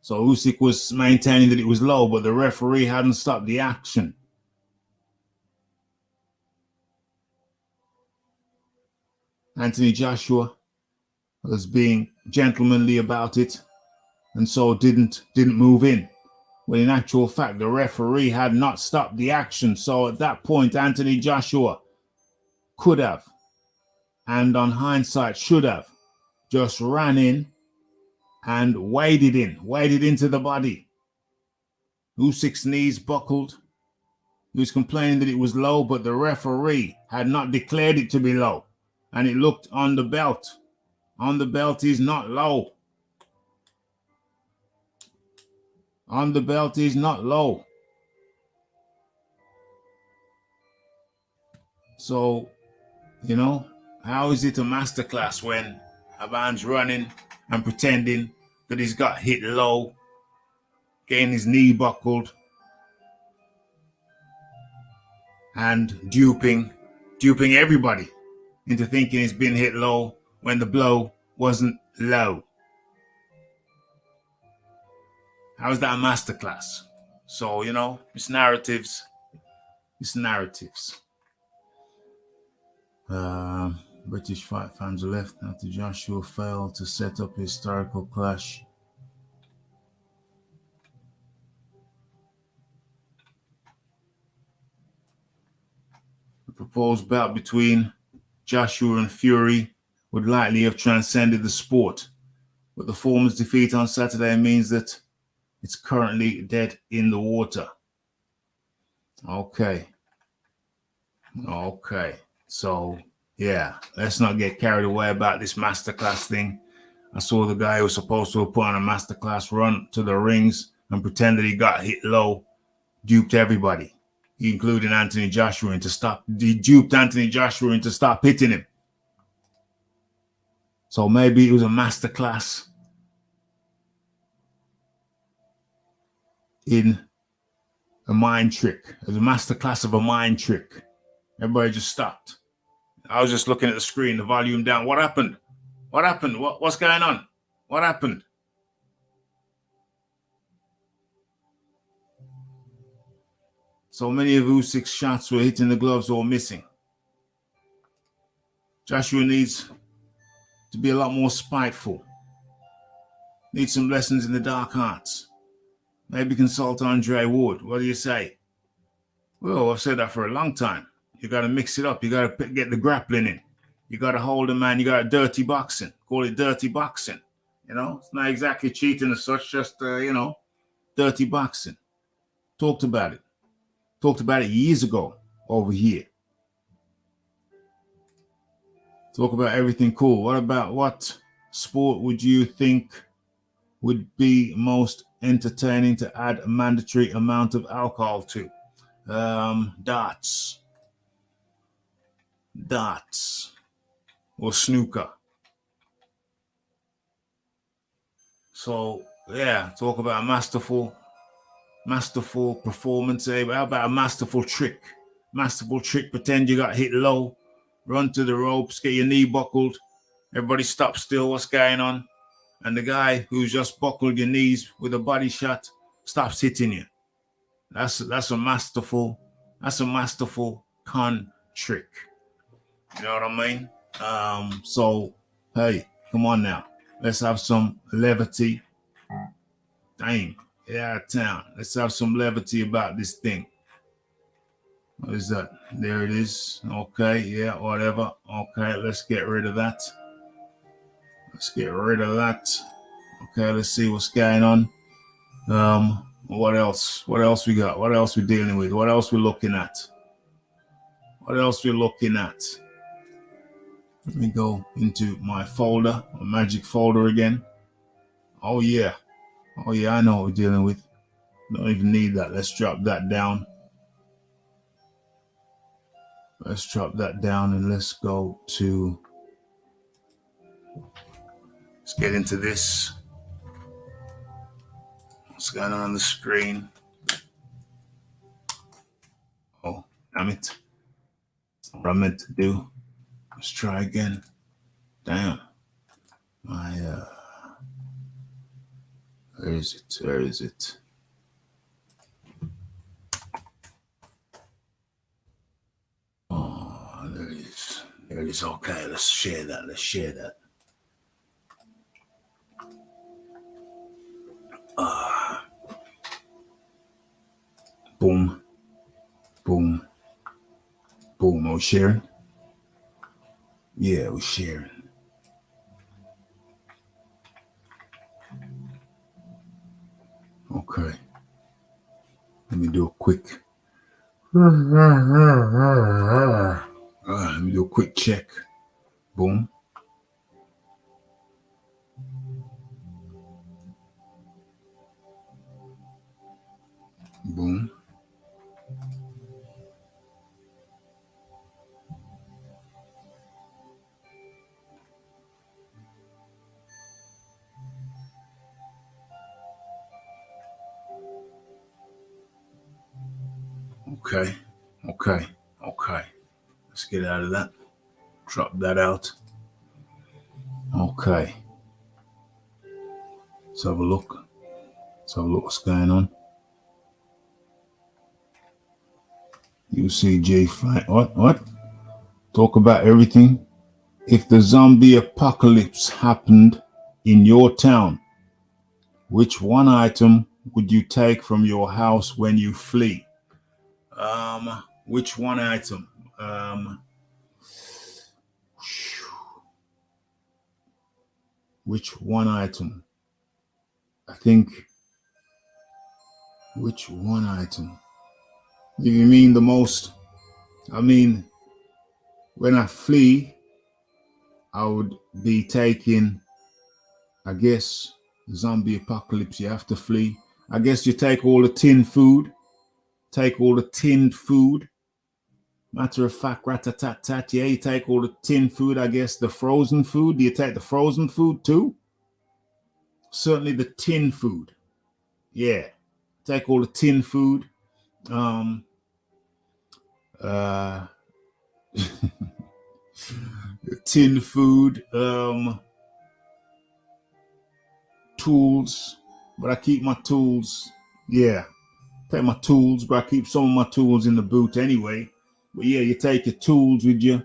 Speaker 1: So Usyk was maintaining that it was low, but the referee hadn't stopped the action. Anthony Joshua was being gentlemanly about it, and so didn't move in. Well, in actual fact, the referee had not stopped the action. So at that point, Anthony Joshua could have, and on hindsight should have, just ran in and waded into the body. Usyk's knees buckled. He was complaining that it was low, but the referee had not declared it to be low. And it looked on the belt. On the belt is not low. On the belt is not low. So, how is it a masterclass when a man's running and pretending that he's got hit low, getting his knee buckled, and duping everybody into thinking he's been hit low when the blow wasn't low? How is that a masterclass? So, it's narratives. British fight fans left after Joshua failed to set up a historical clash. The proposed bout between Joshua and Fury would likely have transcended the sport, but the former's defeat on Saturday means that it's currently dead in the water. Okay. So, yeah, let's not get carried away about this masterclass thing. I saw the guy who was supposed to have put on a masterclass run to the rings and pretend that he got hit low, duped everybody, including Anthony Joshua, he duped Anthony Joshua into stop hitting him. So maybe it was a masterclass in a mind trick. It was a masterclass of a mind trick. Everybody just stopped. I was just looking at the screen, the volume down. What happened? What happened? What's going on? What happened? So many of Usyk's shots were hitting the gloves or missing. Joshua needs to be a lot more spiteful. Needs some lessons in the dark arts. Maybe consult Andre Ward. What do you say? Well, I've said that for a long time. You got to mix it up. You got to get the grappling in. You got to hold a man. You got dirty boxing. Call it dirty boxing. You know, it's not exactly cheating as such, just, dirty boxing. Talked about it. Talked about it years ago over here. Talk about everything cool. What sport would you think would be most entertaining to add a mandatory amount of alcohol to? Darts or snooker. So yeah, talk about a masterful performance. How about a masterful trick? Pretend you got hit low, run to the ropes, get your knee buckled. Everybody stop still. What's going on? And the guy who's just buckled your knees with a body shot stops hitting you. That's a masterful con trick. You know what I mean? So hey, come on now. Let's have some levity. Dang, yeah, out of town. Let's have some levity about this thing. What is that? There it is. Okay, yeah, whatever. Okay, let's get rid of that. Okay, let's see what's going on. What else? What else we got? What else we dealing with? What else we looking at? Let me go into my folder, my magic folder again. Oh yeah, I know what we're dealing with. Don't even need that. Let's drop that down. And let's go to, let's get into this. What's going on the screen? Oh, damn it. That's not what I meant to do. Let's try again. Damn. Where is it? Oh, there it is. Okay, let's share that. Boom. Are we sharing? Yeah, we're sharing. Okay. Let me do a quick. Let me do a quick check. Boom. Boom. Okay. Let's get out of that. Drop that out. Okay. Let's have a look. What's going on. UCJ fight. What? Talk about everything. If the zombie apocalypse happened in your town, which one item would you take from your house when you flee? Which one item? Which one item? I think. Which one item? If you mean the most, when I flee, I would be taking, I guess, zombie apocalypse, you have to flee. I guess you take all the tinned food. Matter of fact, rat-a-tat-tat, yeah, you take all the tinned food, I guess, the frozen food. Do you take the frozen food too? Certainly the tinned food. Yeah. Take all the tinned food. The tinned food. tools, but I keep my tools. Yeah, take my tools, but I keep some of my tools in the boot anyway. But yeah, you take your tools with you.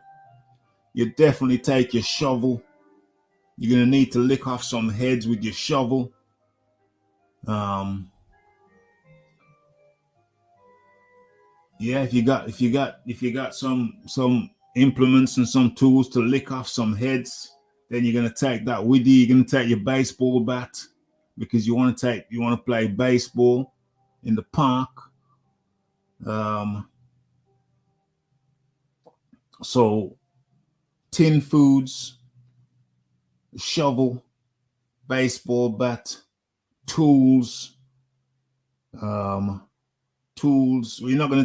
Speaker 1: You definitely take your shovel. You're gonna need to lick off some heads with your shovel. Yeah, if you got some implements and some tools to lick off some heads, then you're gonna take that with you. You're gonna take your baseball bat because you want to play baseball in the park. So tin foods, shovel, baseball bat, tools. Tools. You're not gonna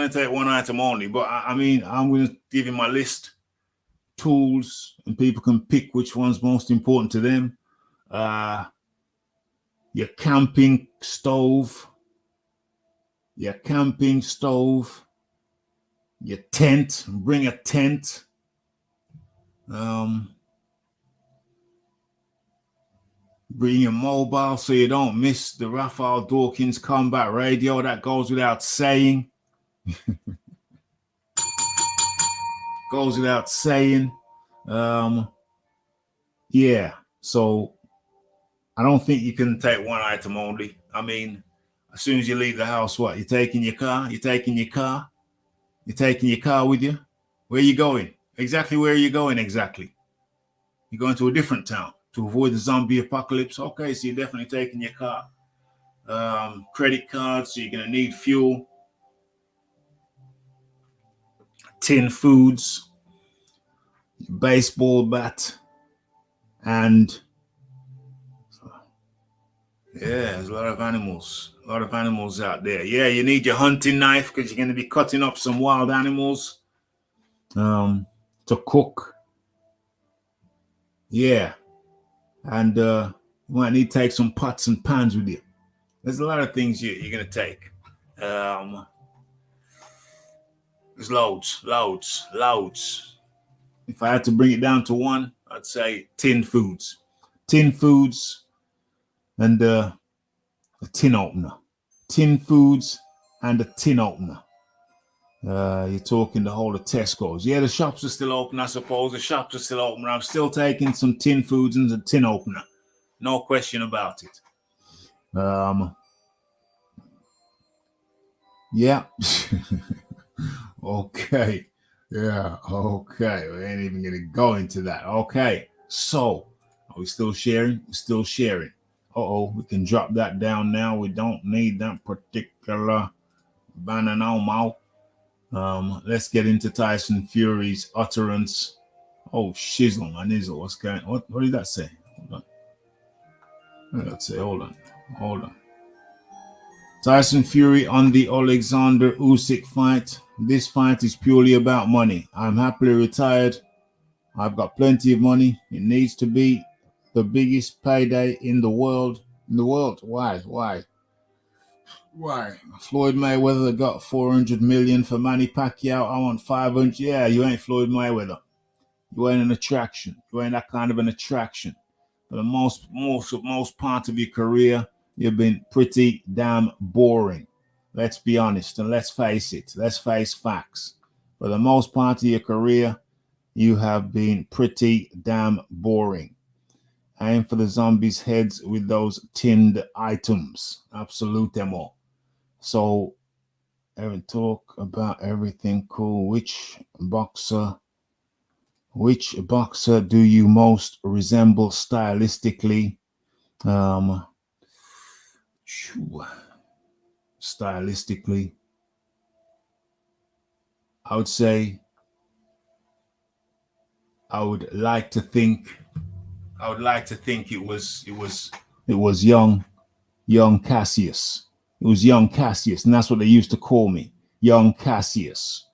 Speaker 1: take one item only, but I mean I'm gonna give you my list. Tools, and people can pick which one's most important to them. Your camping stove, your tent. Bring a tent. Bring your mobile so you don't miss the Raphael Dawkins combat radio. That goes without saying. Goes without saying. Yeah. So I don't think you can take one item only. I mean, as soon as you leave the house, what? You're taking your car? You're taking your car with you? Where are you going? Exactly where are you going exactly? You're going to a different town to avoid the zombie apocalypse. Okay, so you're definitely taking your car. Credit cards, so you're going to need fuel. Tin foods, baseball bat, and yeah, there's a lot of animals out there. Yeah, you need your hunting knife because you're going to be cutting up some wild animals to cook. Yeah, and you might need to take some pots and pans with you. There's a lot of things you're going to take. There's loads. If I had to bring it down to one, I'd say tin foods, and a tin opener. Tin foods and a tin opener. You're talking the whole of Tesco's. Yeah, the shops are still open, I suppose. The shops are still open. I'm still taking some tin foods and a tin opener. No question about it. Yeah. Okay. Yeah. Okay. We ain't even going to go into that. Okay. So, are we still sharing? We're still sharing. We can drop that down now. We don't need that particular banana. Let's get into Tyson Fury's utterance. Oh, shizzle, my nizzle. What's going on? What did that say? Hold on. What did that say? Hold on. Tyson Fury on the Alexander Usyk fight. This fight is purely about money. I'm happily retired. I've got plenty of money. It needs to be the biggest payday in the world. Why? Floyd Mayweather got 400 million for Manny Pacquiao. I want 500. Yeah, you ain't Floyd Mayweather. You ain't an attraction. You ain't that kind of an attraction. For the most part of your career, you've been pretty damn boring. Let's be honest and let's face it. Let's face facts. For the most part of your career, you have been pretty damn boring. Aim for the zombies' heads with those tinned items. Absolutemo. So, Evan, talk about everything cool. Which boxer do you most resemble stylistically? Stylistically, I would say I would like to think it was young Cassius. It was young Cassius, and that's what they used to call me, young Cassius.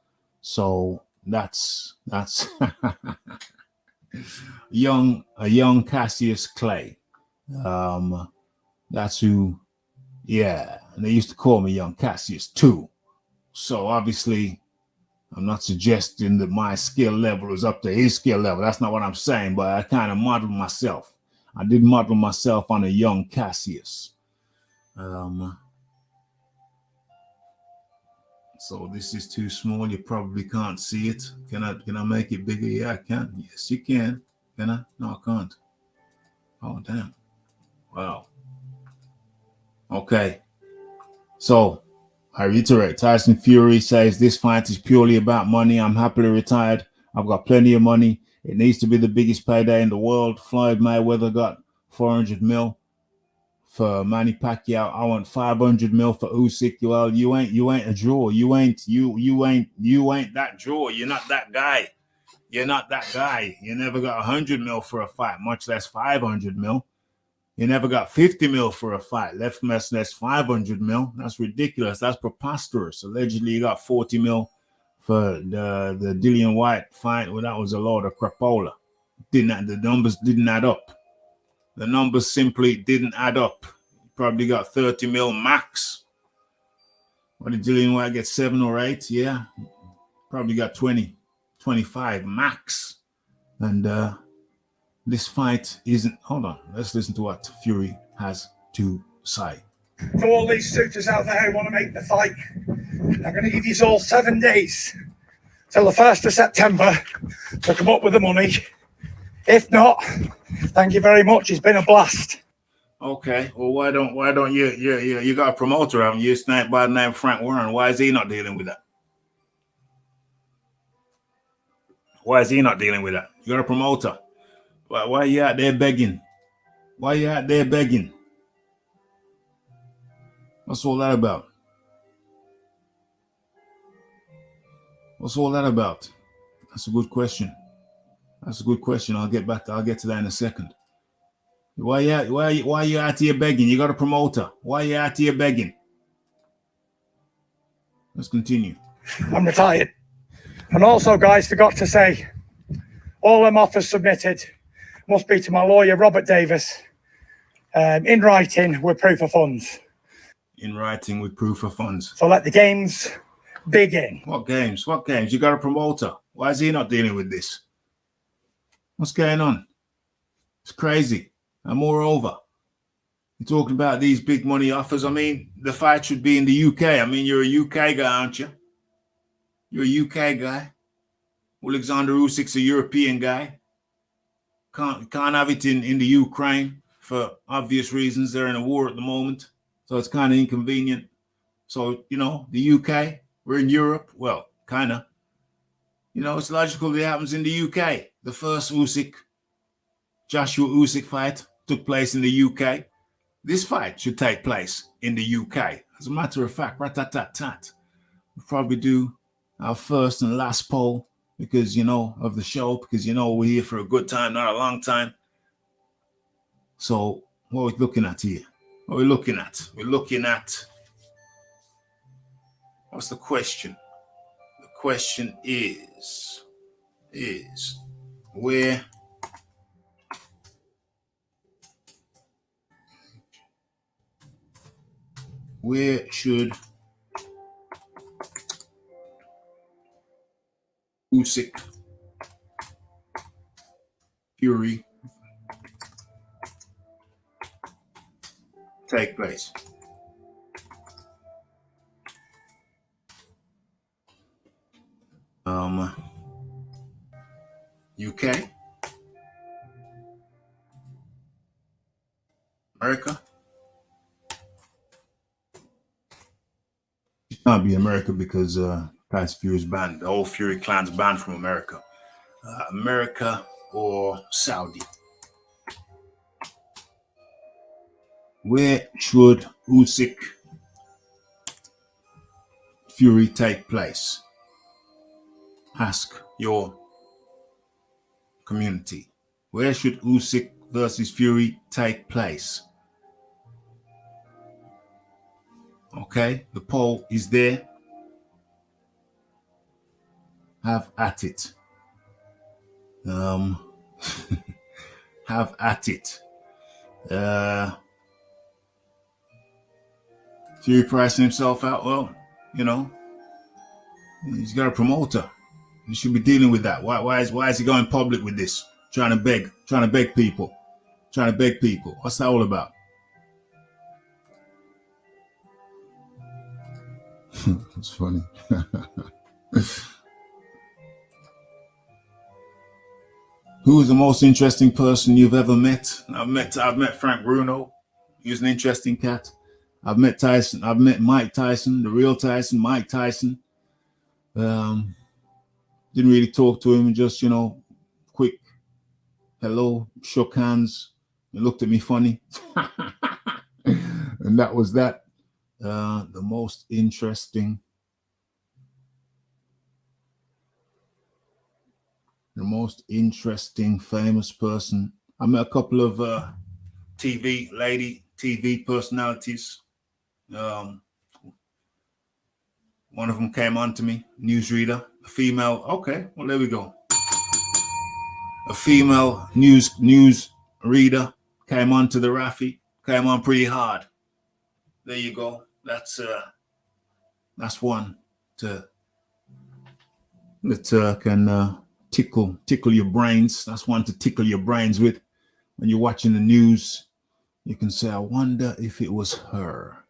Speaker 1: So that's young Cassius Clay. That's who. Yeah, and they used to call me young Cassius too. So obviously, I'm not suggesting that my skill level is up to his skill level. That's not what I'm saying, but I kind of modeled myself. I did model myself on a young Cassius. So this is too small. You probably can't see it. Can I make it bigger? Yeah, I can. Yes, you can. Can I? No, I can't. Oh, damn. Wow. Okay. So I reiterate, Tyson Fury says this fight is purely about money. I'm happily retired. I've got plenty of money. It needs to be the biggest payday in the world. Floyd Mayweather got 400 mil for Manny Pacquiao. I want 500 mil for Usyk. Well, you ain't a draw. You ain't that draw. You're not that guy. You're not that guy. You never got 100 mil for a fight, much less 500 mil. You never got 50 mil for a fight, less 500 mil. That's ridiculous. That's preposterous. Allegedly, you got 40 mil for the Dillian White fight. Well, that was a load of crapola. The numbers didn't add up. The numbers simply didn't add up. You probably got 30 mil max. What did Dillian White get? 7 or 8? Yeah. Probably got 20, 25 max. And this fight isn't. Hold on. Let's listen to what Fury has to say.
Speaker 6: To all these suitors out there who want to make the fight, I'm going to give you all 7 days till the 1st of September to come up with the money. If not, thank you very much. It's been a blast.
Speaker 1: Okay. Well, why don't you got a promoter, haven't you? Sniped by the name Frank Warren. Why is he not dealing with that? Why is he not dealing with that? You got a promoter. Why are you out there begging? Why are you out there begging? What's all that about? What's all that about? That's a good question. That's a good question. I'll get to that in a second. Why are you out here begging? You got a promoter. Why are you out here begging? Let's continue.
Speaker 6: I'm retired. And also, guys, forgot to say, all them offers submitted must be to my lawyer, Robert Davis, in writing with proof of funds.
Speaker 1: In writing with proof of funds.
Speaker 6: So let the games begin.
Speaker 1: What games? What games? You got a promoter. Why is he not dealing with this? What's going on? It's crazy. And moreover, you're talking about these big money offers. I mean, the fight should be in the UK. I mean, you're a UK guy, aren't you? You're a UK guy. Alexander Usyk's a European guy. Can't have it in the Ukraine for obvious reasons. They're in a war at the moment. So it's kind of inconvenient. So, the UK, we're in Europe. Well, kind of. It's logical that it happens in the UK. The first Joshua Usyk fight took place in the UK. This fight should take place in the UK. As a matter of fact, rat-tat-tat-tat. We'll probably do our first and last poll because, of the show, because, we're here for a good time, not a long time. So what are we looking at here? What are we looking at? We're looking at, what's the question? The question is where should Usyk Fury take place? UK, America. It can't be America because Tyson Fury is banned. The whole Fury clan's banned from America. America or Saudi. Where should Usyk Fury take place? Ask your community. Where should Usyk versus Fury take place? Okay, the poll is there. Have at it. Have at it. Fury pricing himself out. Well, he's got a promoter. He should be dealing with that. Why is he going public with this? Trying to beg people. Trying to beg people. What's that all about? That's funny. Who is the most interesting person you've ever met? I've met Frank Bruno. He was an interesting cat. I've met Tyson. I've met Mike Tyson, the real Tyson, Mike Tyson. Didn't really talk to him, just, quick hello, shook hands, he looked at me funny. And that was that. The most interesting famous person. I met a couple of TV personalities. One of them came on to me, newsreader, a female. Okay, well, there we go. A female news reader came on to the Rafi, came on pretty hard. There you go. That's one that can tickle your brains. That's one to tickle your brains with. When you're watching the news, you can say, I wonder if it was her.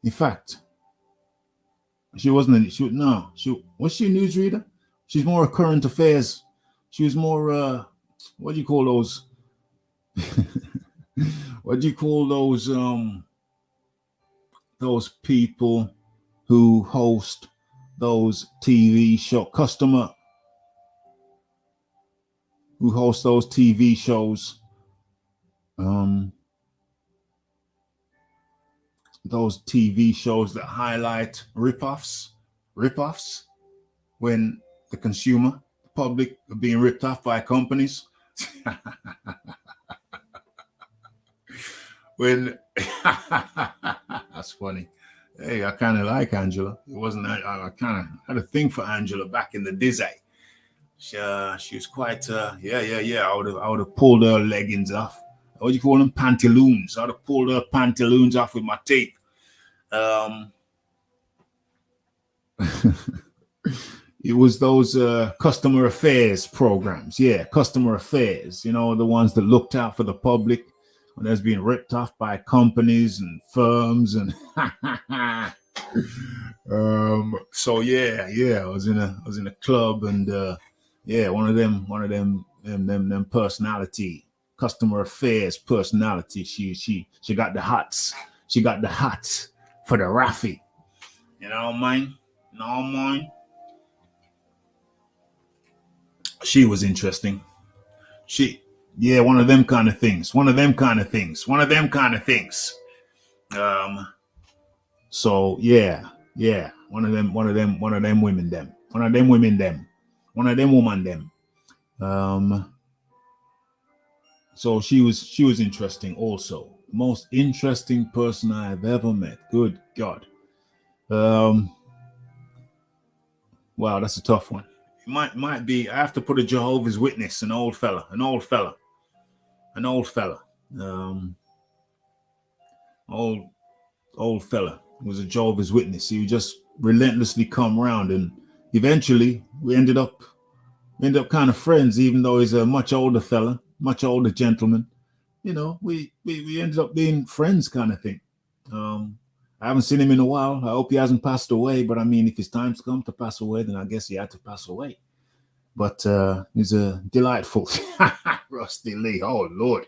Speaker 1: In fact, was she a newsreader? She's more a current affairs. She was more what do you call those? What do you call those people who host those TV show who host those TV shows? Those TV shows that highlight ripoffs when the consumer, the public, are being ripped off by companies. When that's funny. Hey, I kind of like Angela. It wasn't. I kind of had a thing for Angela back in the Dizzy. She was quite. Yeah. I would have pulled her leggings off. What do you call them? Pantaloons. I'd have pulled her pantaloons off with my tape. It was those customer affairs programs. Yeah, customer affairs. The ones that looked out for the public when there's being ripped off by companies and firms and so yeah, I was in a club and one of them personality, customer affairs personality. She got the hots. She got the hots for the Rafi. Mine. She was interesting. One of them kind of things. So yeah. One of them women them. So she was interesting also. Most interesting person I've ever met. Good God. Wow, that's a tough one. It might be, I have to put a Jehovah's Witness, an old fella. Old fella was a Jehovah's Witness. He would just relentlessly come around, and eventually we ended up kind of friends, even though he's a much older fella, much older gentleman. We ended up being friends kind of thing. I haven't seen him in a while. I hope he hasn't passed away, but I mean, if his time's come to pass away, then I guess he had to pass away. But he's a delightful Rusty Lee. Oh Lord,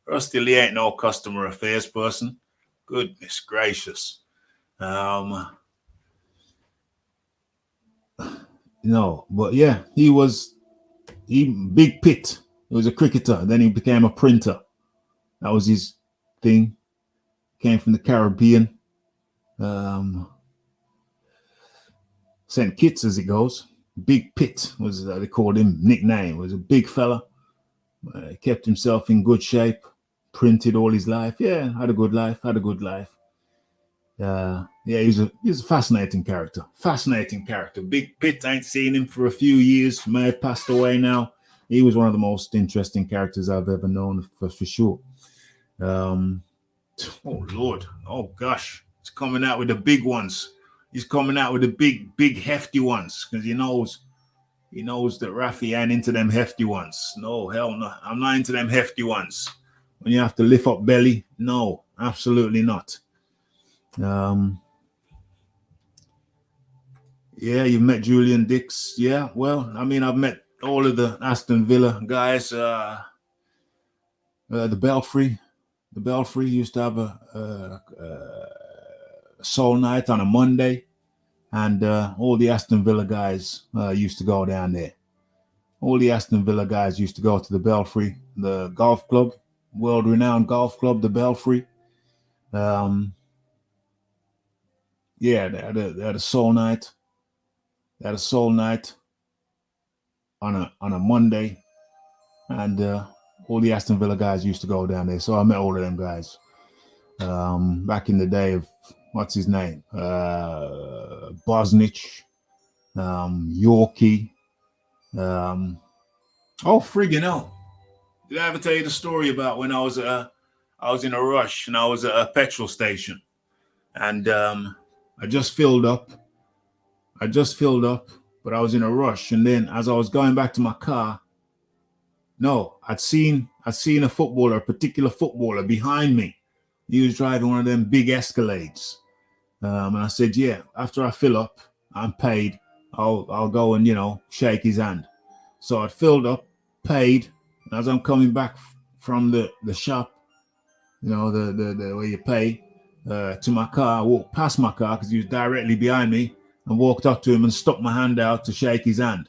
Speaker 1: Rusty Lee ain't no customer affairs person. Goodness gracious. No, but yeah, he Big Pit. He was a cricketer. Then he became a printer. That was his thing. Came from the Caribbean. St. Kitts, as it goes. Big Pit was they called him, nickname. He was a big fella. Kept himself in good shape. Printed all his life. Yeah, had a good life. He's a fascinating character. Big Pit, I ain't seen him for a few years. May have passed away now. He was one of the most interesting characters I've ever known, for sure. Oh Lord, oh gosh, he's coming out with the big ones. He's coming out with the big hefty ones, because he knows that Rafi ain't into them hefty ones. No, hell no, I'm not into them hefty ones. when you have to lift up belly. No, absolutely not. Yeah, you've met Julian Dix. Yeah, well, I mean, I've met all of the Aston Villa guys. The Belfry. The Belfry used to have a soul night on a Monday, and all the Aston Villa guys used to go down there. All the Aston Villa guys used to go to the Belfry, the golf club, world-renowned golf club, the Belfry. Yeah, they had a soul night. They had a soul night on a Monday, and all the Aston Villa guys used to go down there. So I met all of them guys back in the day of what's his name, Bosnich, Yorkie. Oh, friggin' hell. Did I ever tell you the story about when I was in a rush and I was at a petrol station and I just filled up, but I was in a rush. And then as I was going back to my car, no, I'd seen a particular footballer behind me. He was driving one of them big Escalades. And I said, yeah, after I fill up, I'm paid. I'll go and, shake his hand. So I'd filled up, paid. And as I'm coming back from the shop, the where you pay, to my car, I walked past my car because he was directly behind me and walked up to him and stuck my hand out to shake his hand.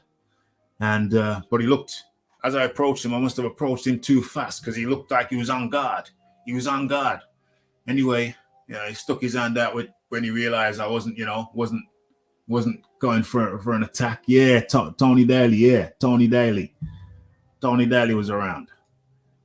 Speaker 1: And, but he looked, as I approached him, I must have approached him too fast because he looked like he was on guard. Anyway, he stuck his hand out when he realized I wasn't going for an attack. Yeah, Tony Daly. Yeah, Tony Daly. Tony Daly was around.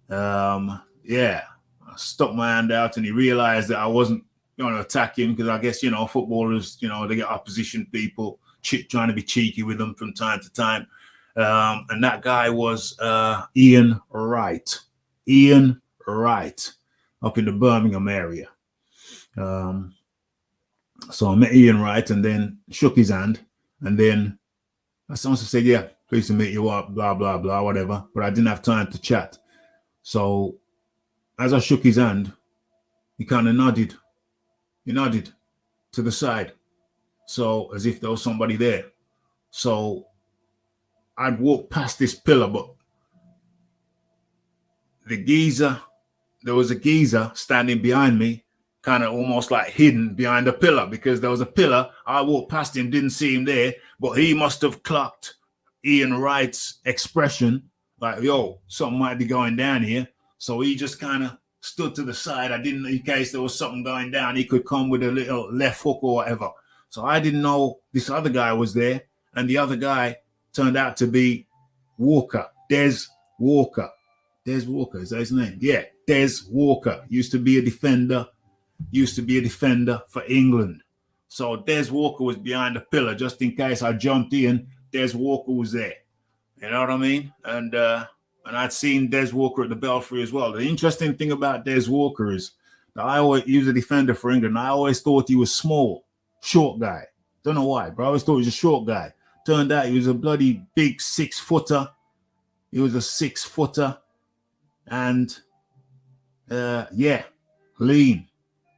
Speaker 1: Yeah, I stuck my hand out and he realized that I wasn't going to attack him because I guess, footballers, they get opposition people trying to be cheeky with them from time to time. And that guy was Ian Wright. Ian Wright up in the Birmingham area. So I met Ian Wright and then shook his hand. And then I said, yeah, pleased to meet you up, blah, blah, blah, whatever. But I didn't have time to chat. So as I shook his hand, he kind of nodded. He nodded to the side. So as if there was somebody there. So I'd walk past this pillar, but there was a geezer standing behind me, kind of almost like hidden behind a pillar because there was a pillar. I walked past him, didn't see him there, but he must have clocked Ian Wright's expression, like, yo, something might be going down here. So he just kind of stood to the side. I didn't, in case there was something going down, he could come with a little left hook or whatever. So I didn't know this other guy was there. And the other guy turned out to be Walker, Des Walker. Des Walker, is that his name? Yeah, Des Walker. Used to be a defender for England. So Des Walker was behind the pillar just in case I jumped in. Des Walker was there. You know what I mean? And I'd seen Des Walker at the Belfry as well. The interesting thing about Des Walker is that he was a defender for England. I always thought he was small, short guy. Don't know why, but I always thought he was a short guy. Turned out he was a bloody big 6-footer. He was a 6-footer. And yeah, lean.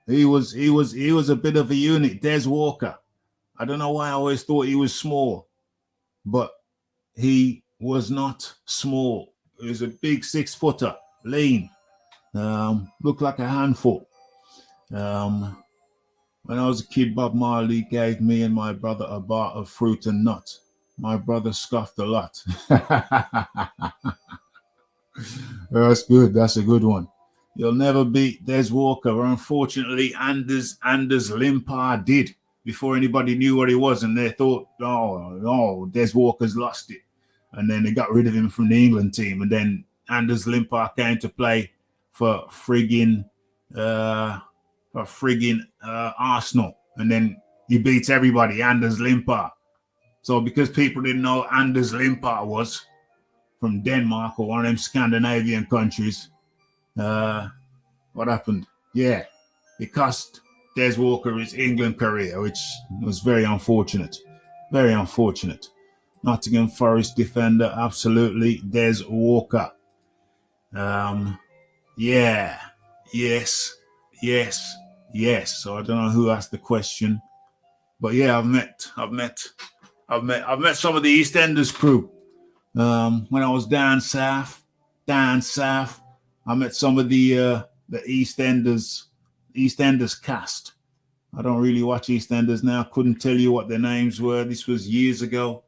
Speaker 1: He was a bit of a unit, Des Walker. I don't know why I always thought he was small, but he was not small. He was a big 6-footer, lean, looked like a handful. When I was a kid, Bob Marley gave me and my brother a bar of fruit and nuts. My brother scoffed a lot. That's good. That's a good one. You'll never beat Des Walker. Unfortunately, Anders Limpar did before anybody knew what he was, and they thought, oh, Des Walker's lost it. And then they got rid of him from the England team. And then Anders Limpar came to play for friggin' Arsenal. And then he beats everybody, Anders Limpar. So because people didn't know Anders Limpar was from Denmark or one of them Scandinavian countries, what happened? Yeah, it cost Des Walker his England career, which was very unfortunate. Very unfortunate. Nottingham Forest defender, absolutely, Des Walker. Yeah. Yes. So I don't know who asked the question, but yeah, I've met some of the EastEnders crew. When I was down south, I met some of the EastEnders cast. I don't really watch EastEnders now. Couldn't tell you what their names were. This was years ago.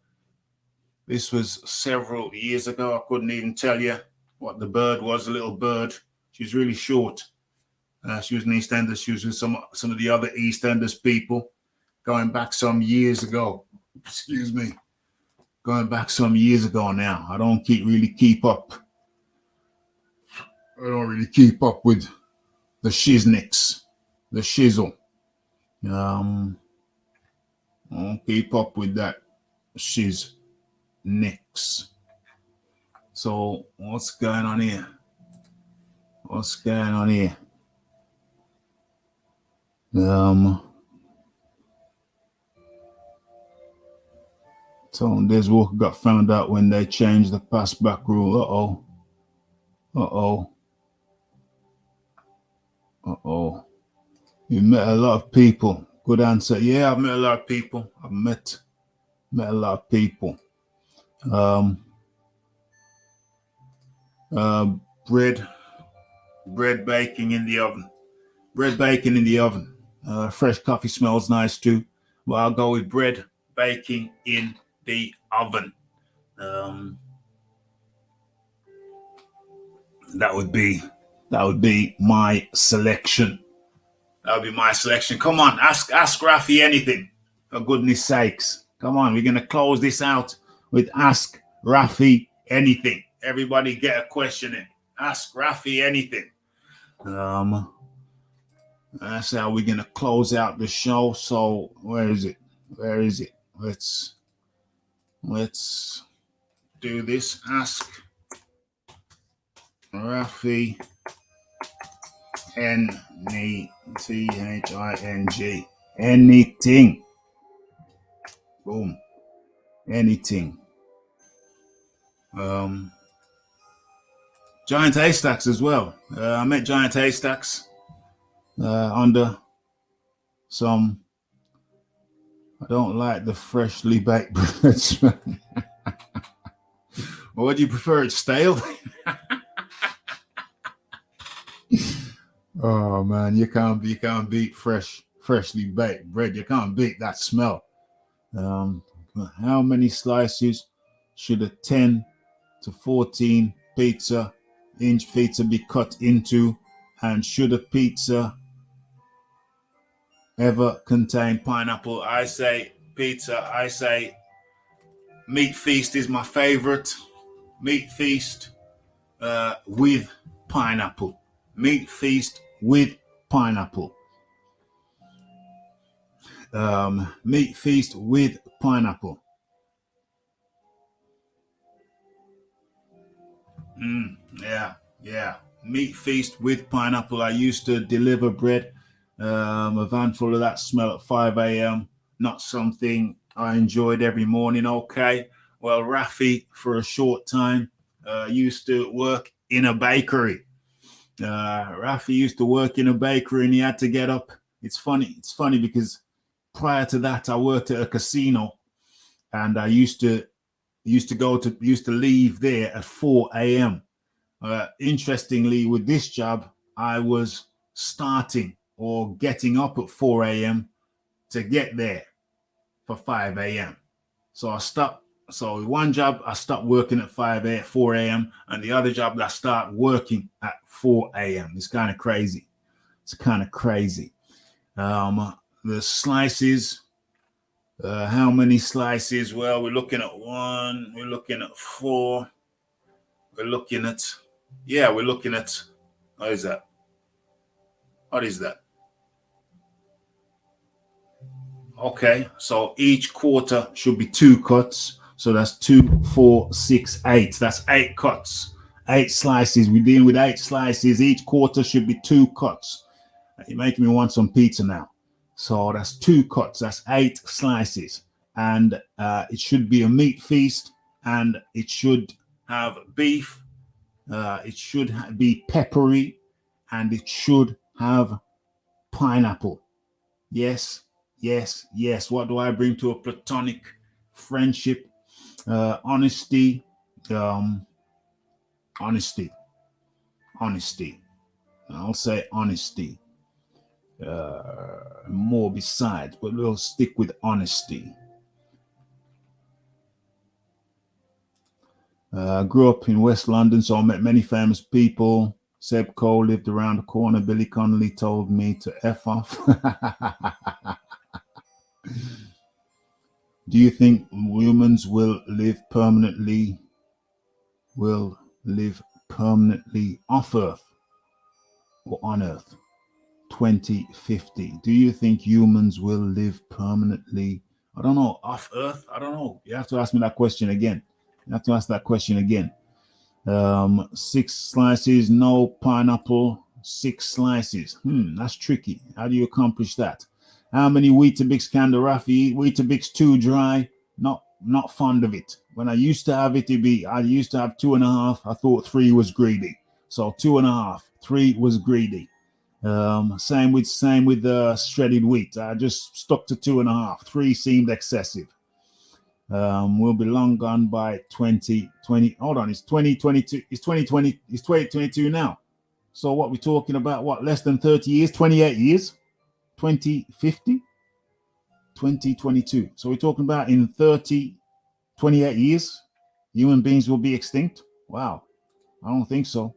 Speaker 1: This was several years ago. I couldn't even tell you what the bird was. A little bird. She was really short. She was an EastEnders. She was with some of the other EastEnders people going back some years ago. Excuse me. Going back some years ago now. I don't really keep up. I don't really keep up with the shiznicks, the shizzle. I don't keep up with that shiz nicks. So what's going on here? So Des Walker got found out when they changed the pass back rule. Uh-oh. You met a lot of people. Good answer. Yeah, I've met a lot of people. I've met a lot of people. Bread baking in the oven. Fresh coffee smells nice too. But I'll go with bread baking in the oven. That would be my selection. Come on, ask Rafi anything. For goodness sakes. Come on, we're gonna close this out with Ask Rafi Anything. Everybody get a question in. Ask Rafi anything. That's how we're gonna close out the show. So where is it? Let's do this. Ask Rafi NETHING. Anything. Boom. Anything. Giant Haystacks as well. I met Giant Haystacks under some. I don't like the freshly baked bread smell. What do you prefer? It stale? Oh man, you can't beat freshly baked bread. You can't beat that smell. How many slices should a 10 to 14 inch pizza be cut into, and should a pizza ever contain pineapple? I say Meat Feast is my favorite. Meat Feast with pineapple. Meat Feast with pineapple. Meat Feast with pineapple. Yeah. Meat Feast with pineapple. I used to deliver bread, a van full of that smell at 5 a.m. Not something I enjoyed every morning. Okay. Well, Rafi, for a short time, used to work in a bakery. Rafi used to work in a bakery and he had to get up. It's funny because prior to that, I worked at a casino and I used to leave there at 4 a.m. Interestingly, with this job, I was starting or getting up at 4 a.m. to get there for 5 a.m. So I stopped. So one job, I stopped working at 4 a.m. and the other job, I start working at 4 a.m. It's kind of crazy. The slices, how many slices? Well, we're looking at 1, we're looking at 4, we're looking at, what is that? Okay, so each quarter should be 2 cuts. So that's 2, 4, 6, 8. That's 8 cuts, 8 slices. We're dealing with 8 slices. Each quarter should be 2 cuts. You're making me want some pizza now. So that's 2 cuts. That's 8 slices. And it should be a meat feast. And it should have beef. It should be peppery. and it should have pineapple. Yes, yes, yes. What do I bring to a platonic friendship? Honesty, honesty. I'll say honesty. More besides, but we'll stick with honesty. Grew up in West London, so I met many famous people. Seb Cole lived around the corner. Billy Connolly told me to F off. Do you think humans will live permanently off Earth or on Earth? 2050. Do you think humans will live permanently? I don't know. Off Earth? I don't know. You have to ask me that question again. 6 slices, no pineapple, 6 slices. That's tricky. How do you accomplish that? How many Weetabix can the Rafi eat? Weetabix too dry. Not fond of it. When I used to have it, I used to have 2.5. I thought 3 was greedy. So 2.5. 3 was greedy. Same with shredded wheat. I just stuck to 2.5. 3 seemed excessive. We'll be long gone by 2020. Hold on, it's 2022. It's 2020. It's 2022 now. So what we're talking about? What, less than 30 years? 28 years? 2050? 2022. So we're talking about in 28 years, human beings will be extinct. Wow, I don't think so.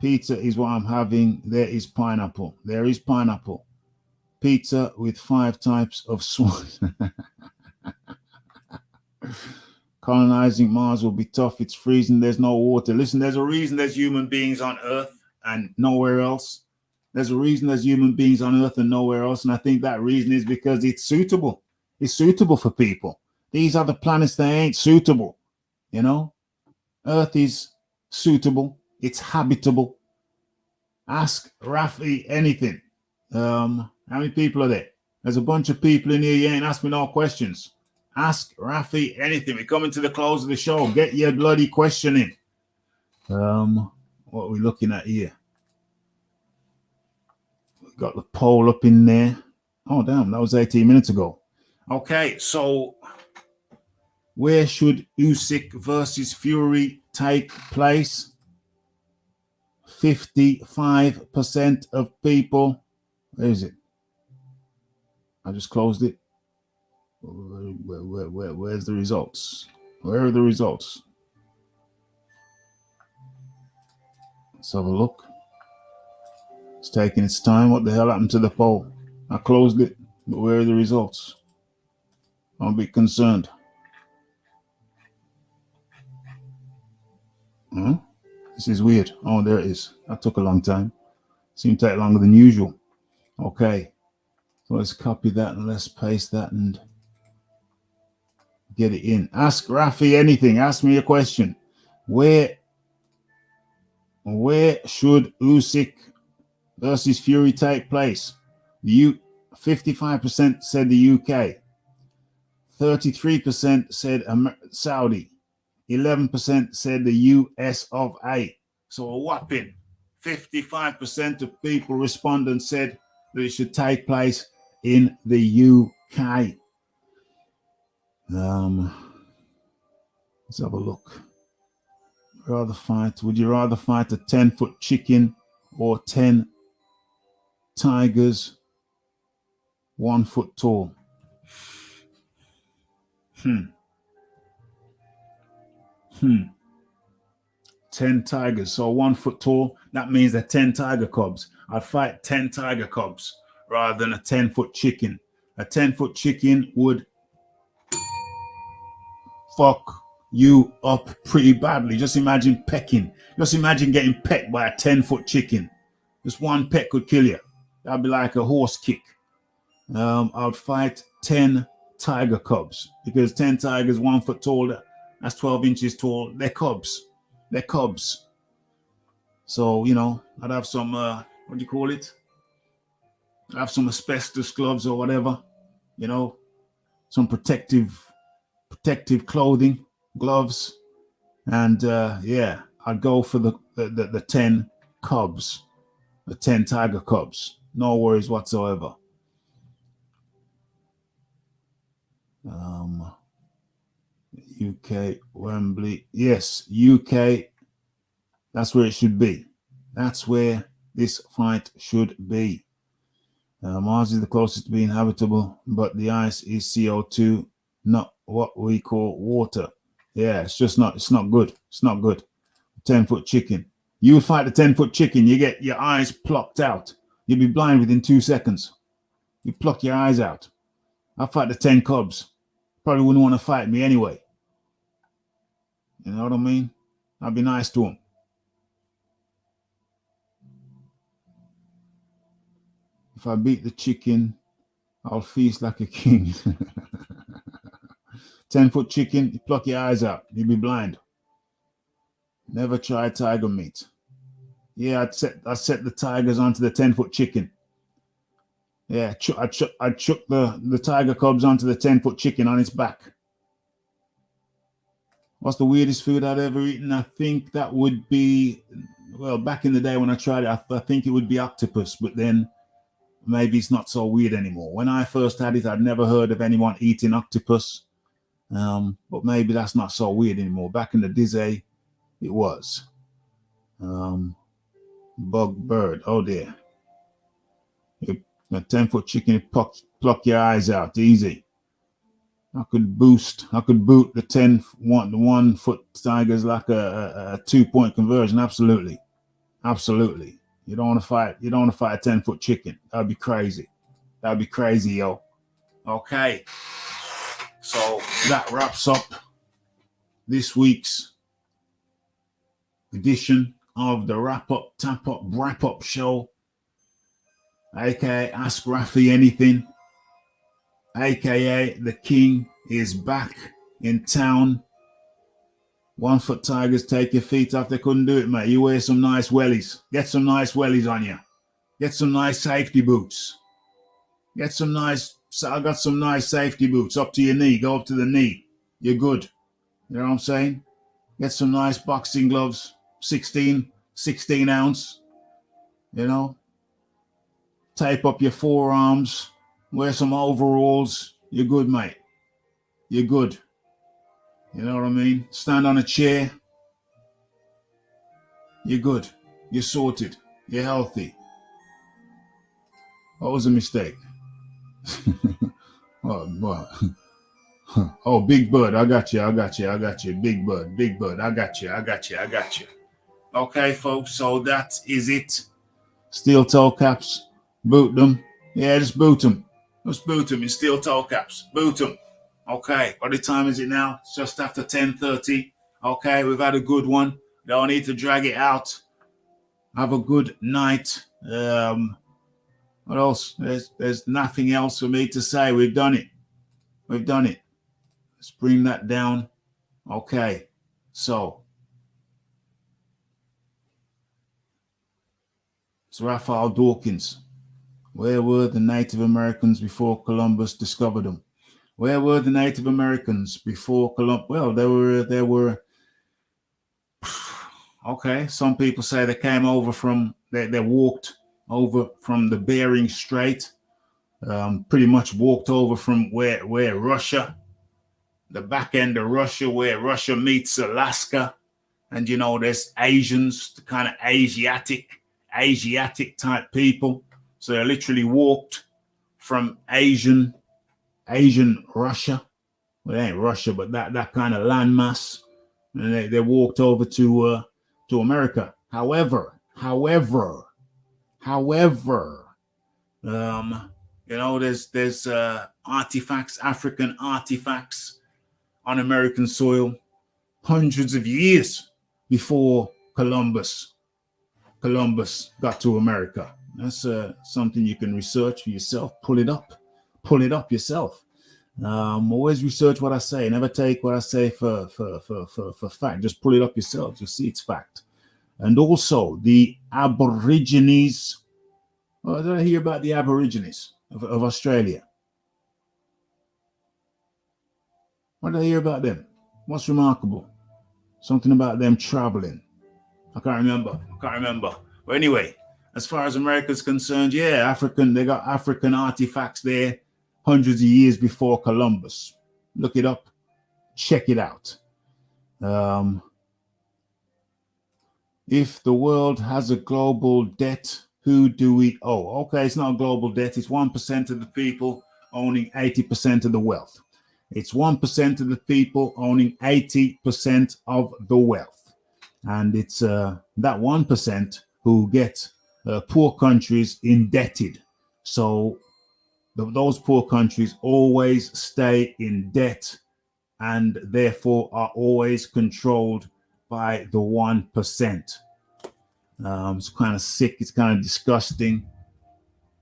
Speaker 1: Pizza is what I'm having. There is pineapple. Pizza with 5 types of swine. Colonizing Mars will be tough. It's freezing. There's no water. Listen, there's a reason there's human beings on Earth and nowhere else. There's a reason there's human beings on Earth and nowhere else. And I think that reason is because it's suitable. It's suitable for people. These other planets, they ain't suitable. You know, Earth is suitable. It's habitable. Ask Rafi anything. How many people are there? There's a bunch of people in here. You ain't asked me no questions. Ask Rafi anything. We're coming to the close of the show. Get your bloody question in. What are we looking at here? We've got the poll up in there. Oh, damn. That was 18 minutes ago. Okay, so where should Usyk versus Fury take place? 55% of people. Where is it? I just closed it. Where's the results? Where are the results? Let's have a look. It's taking its time. What the hell happened to the poll? I closed it, but where are the results? Don't be concerned. This is weird. Oh, there it is. That took a long time. Seemed to take longer than usual. Okay. So let's copy that and let's paste that and get it in. Ask Rafi anything. Ask me a question. Where should Usyk versus Fury take place? 55% said the UK. 33% said Saudi. 11% said the US of A. So a whopping 55% of people respondents said that it should take place in the UK. Let's have a look. Would you rather fight a 10-foot chicken or 10 tigers 1 foot tall? 10 tigers, so 1 foot tall. That means they're 10 tiger cubs. I'd fight 10 tiger cubs rather than a 10-foot chicken. A 10-foot chicken would fuck you up pretty badly. Just imagine pecking. Just imagine getting pecked by a 10-foot chicken. Just one peck could kill you. That'd be like a horse kick. I'd fight 10 tiger cubs because 10 tigers 1 foot tall, that's 12 inches tall. They're cubs. So, you know, I'd have some, what do you call it? I'd have some asbestos gloves or whatever, you know, some protective clothing, gloves. And yeah, I'd go for the 10 cubs, the 10 tiger cubs. No worries whatsoever. UK, Wembley. Yes, UK. That's where it should be. That's where this fight should be. Mars is the closest to being habitable, but the ice is CO2, not what we call water. Yeah, it's not good. It's not good. 10-foot chicken. You fight the 10-foot chicken, you get your eyes plucked out. You'll be blind within 2 seconds. You pluck your eyes out. I fight the 10 cubs. Probably wouldn't want to fight me anyway. You know what I mean? I'd be nice to them. If I beat the chicken, I'll feast like a king. 10-foot chicken, you pluck your eyes out. You'll be blind. Never try tiger meat. Yeah, I'd set the tigers onto the 10-foot chicken. Yeah, I'd chuck the tiger cubs onto the 10-foot chicken on its back. What's the weirdest food I'd ever eaten? I think that would be, well, back in the day when I tried it, I think it would be octopus, but then maybe it's not so weird anymore. When I first had it, I'd never heard of anyone eating octopus, but maybe that's not so weird anymore. Back in the day, it was. Bug bird, oh dear. A 10-foot chicken, you pluck your eyes out, easy. I could boot the 1-foot tigers like a 2-point conversion. Absolutely. You don't want to fight a 10-foot chicken. That'd be crazy. Yo. Okay. So that wraps up this week's edition of the Wrap Up, Tap Up, Brap Up show. AKA Ask Rafi Anything. AKA the King is back in town. 1-foot tigers, take your feet off. They couldn't do it, mate. You wear some nice wellies. Get some nice wellies on you. Get some nice safety boots. I got some nice safety boots up to your knee. Go up to the knee. You're good. You know what I'm saying? Get some nice boxing gloves. 16 ounce. You know? Tape up your forearms. Wear some overalls. You're good, mate. You're good. You know what I mean? Stand on a chair. You're good. You're sorted. You're healthy. What was a mistake? Oh, Big Bird. I got you. Big Bird. I got you. Okay, folks. So that is it. Steel toe caps. Boot them. Yeah, just boot them. Just boot them in steel toe caps. Boot them. Okay, what the time is it now? It's just after 10:30. Okay, we've had a good one. Don't need to drag it out. Have a good night. What else? There's nothing else for me to say. We've done it. Let's bring that down. Okay, so it's Raphael Dawkins. Where were the Native Americans before Columbus discovered them? Where were the Native Americans before Columbus? Well, there were. Okay, some people say they came over they walked over from the Bering Strait, pretty much walked over from where Russia, the back end of Russia, where Russia meets Alaska. And, you know, there's Asians, the kind of Asiatic type people. So they literally walked from Asian Russia. Well, it ain't Russia, but that kind of landmass. And they walked over to America. However, you know, there's artifacts, African artifacts on American soil hundreds of years before Columbus got to America. That's something you can research for yourself. Pull it up yourself. Always research what I say. Never take what I say for fact. Just pull it up yourself. Just see it's fact. And also the Aborigines. Oh, did I hear about the Aborigines of Australia? What did I hear about them? What's remarkable? Something about them traveling. I can't remember. But anyway, as far as America's concerned, yeah, they got African artifacts there hundreds of years before Columbus. Look it up, check it out. If the world has a global debt, who do we owe? Okay, it's not a global debt. It's 1% of the people owning 80% of the wealth. It's 1% of the people owning 80% of the wealth. And it's that 1% who get poor countries indebted. So those poor countries always stay in debt and therefore are always controlled by the 1%. It's kind of sick. It's kind of disgusting,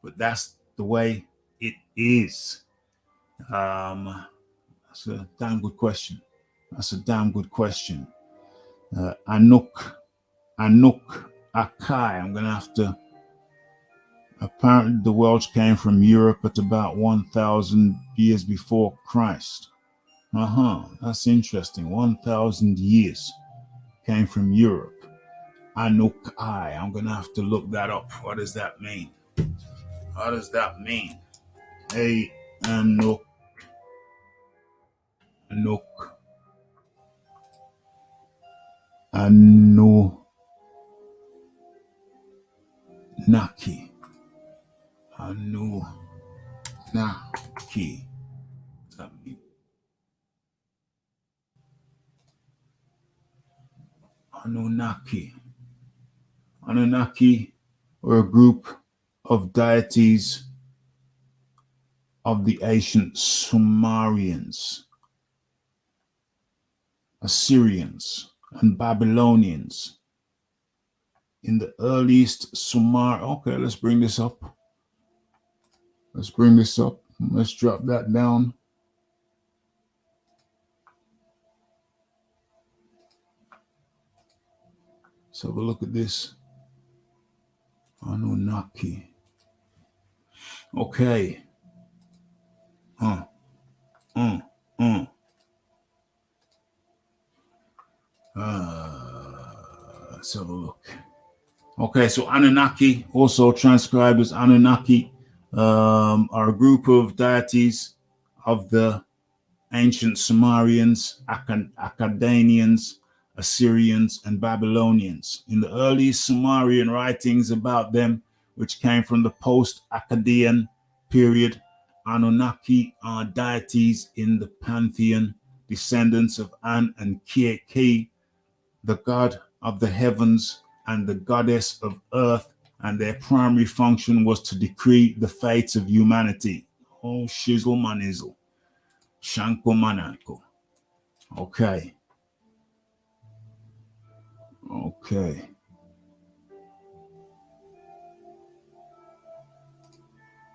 Speaker 1: but that's the way it is. That's a damn good question. Anuk Akai. I'm gonna have to. Apparently, the Welsh came from Europe at about 1,000 years before Christ. That's interesting. 1,000 years came from Europe. Anukai. I'm gonna have to look that up. What does that mean? Hey, Anunnaki. What's that mean? Anunnaki were a group of deities of the ancient Sumerians, Assyrians, and Babylonians. In the earliest Sumer. Okay, let's bring this up. Let's drop that down. Let's have a look at this. Anunnaki. Okay. Let's have a look. Okay, so Anunnaki, also transcribed as Anunnaki, are a group of deities of the ancient Sumerians, Akkadians, Assyrians, and Babylonians. In the early Sumerian writings about them, which came from the post-Akkadian period, Anunnaki are deities in the pantheon, descendants of An and Ki, the god of the heavens and the goddess of earth, and their primary function was to decree the fates of humanity. Oh, shizzle manizzle. Shanko manako. Okay.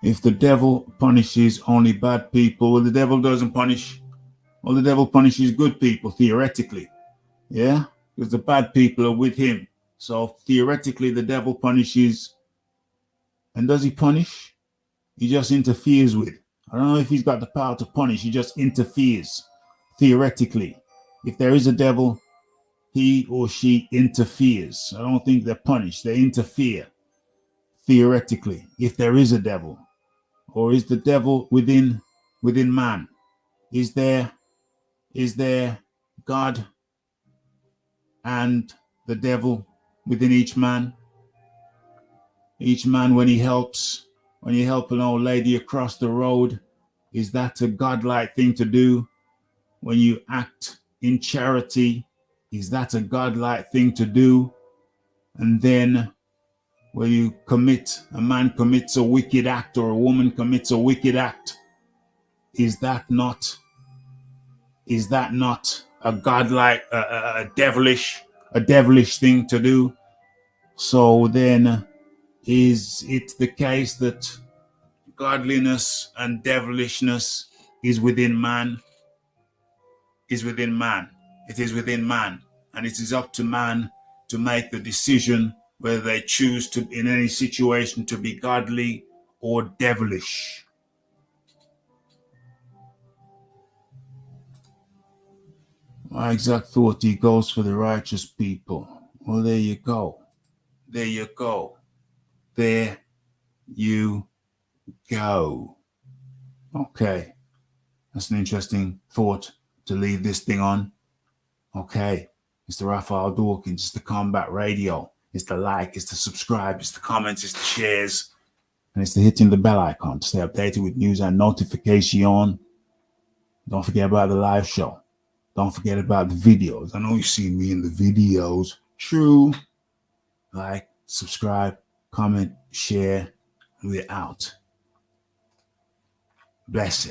Speaker 1: If the devil punishes only bad people, well, the devil doesn't punish. Well, the devil punishes good people, theoretically. Yeah? Because the bad people are with him. So theoretically, the devil punishes. And does he punish? He just interferes with. I don't know if he's got the power to punish. He just interferes. Theoretically. If there is a devil, he or she interferes. I don't think they're punished. They interfere. Theoretically. If there is a devil. Or is the devil within man? Is there God and the devil within each man? Each man, when you help an old lady across the road, is that a godlike thing to do? When you act in charity, is that a godlike thing to do? And then when a man commits a wicked act or a woman commits a wicked act, is that not a godlike, a devilish thing to do? So then, is it the case that godliness and devilishness is within man? It is within man, and it is up to man to make the decision whether they choose to, in any situation, to be godly or devilish. My exact thought, he goes for the righteous people. Well, there you go. There you go. There you go. Okay. That's an interesting thought to leave this thing on. Okay. It's the Raphael Dawkins. It's the Combat Radio. It's the like. It's the subscribe. It's the comments. It's the shares. And it's the hitting the bell icon to stay updated with news and notification. Don't forget about the live show. Don't forget about the videos. I know you see me in the videos. True. Like, subscribe, comment, share. We're out. Blessed.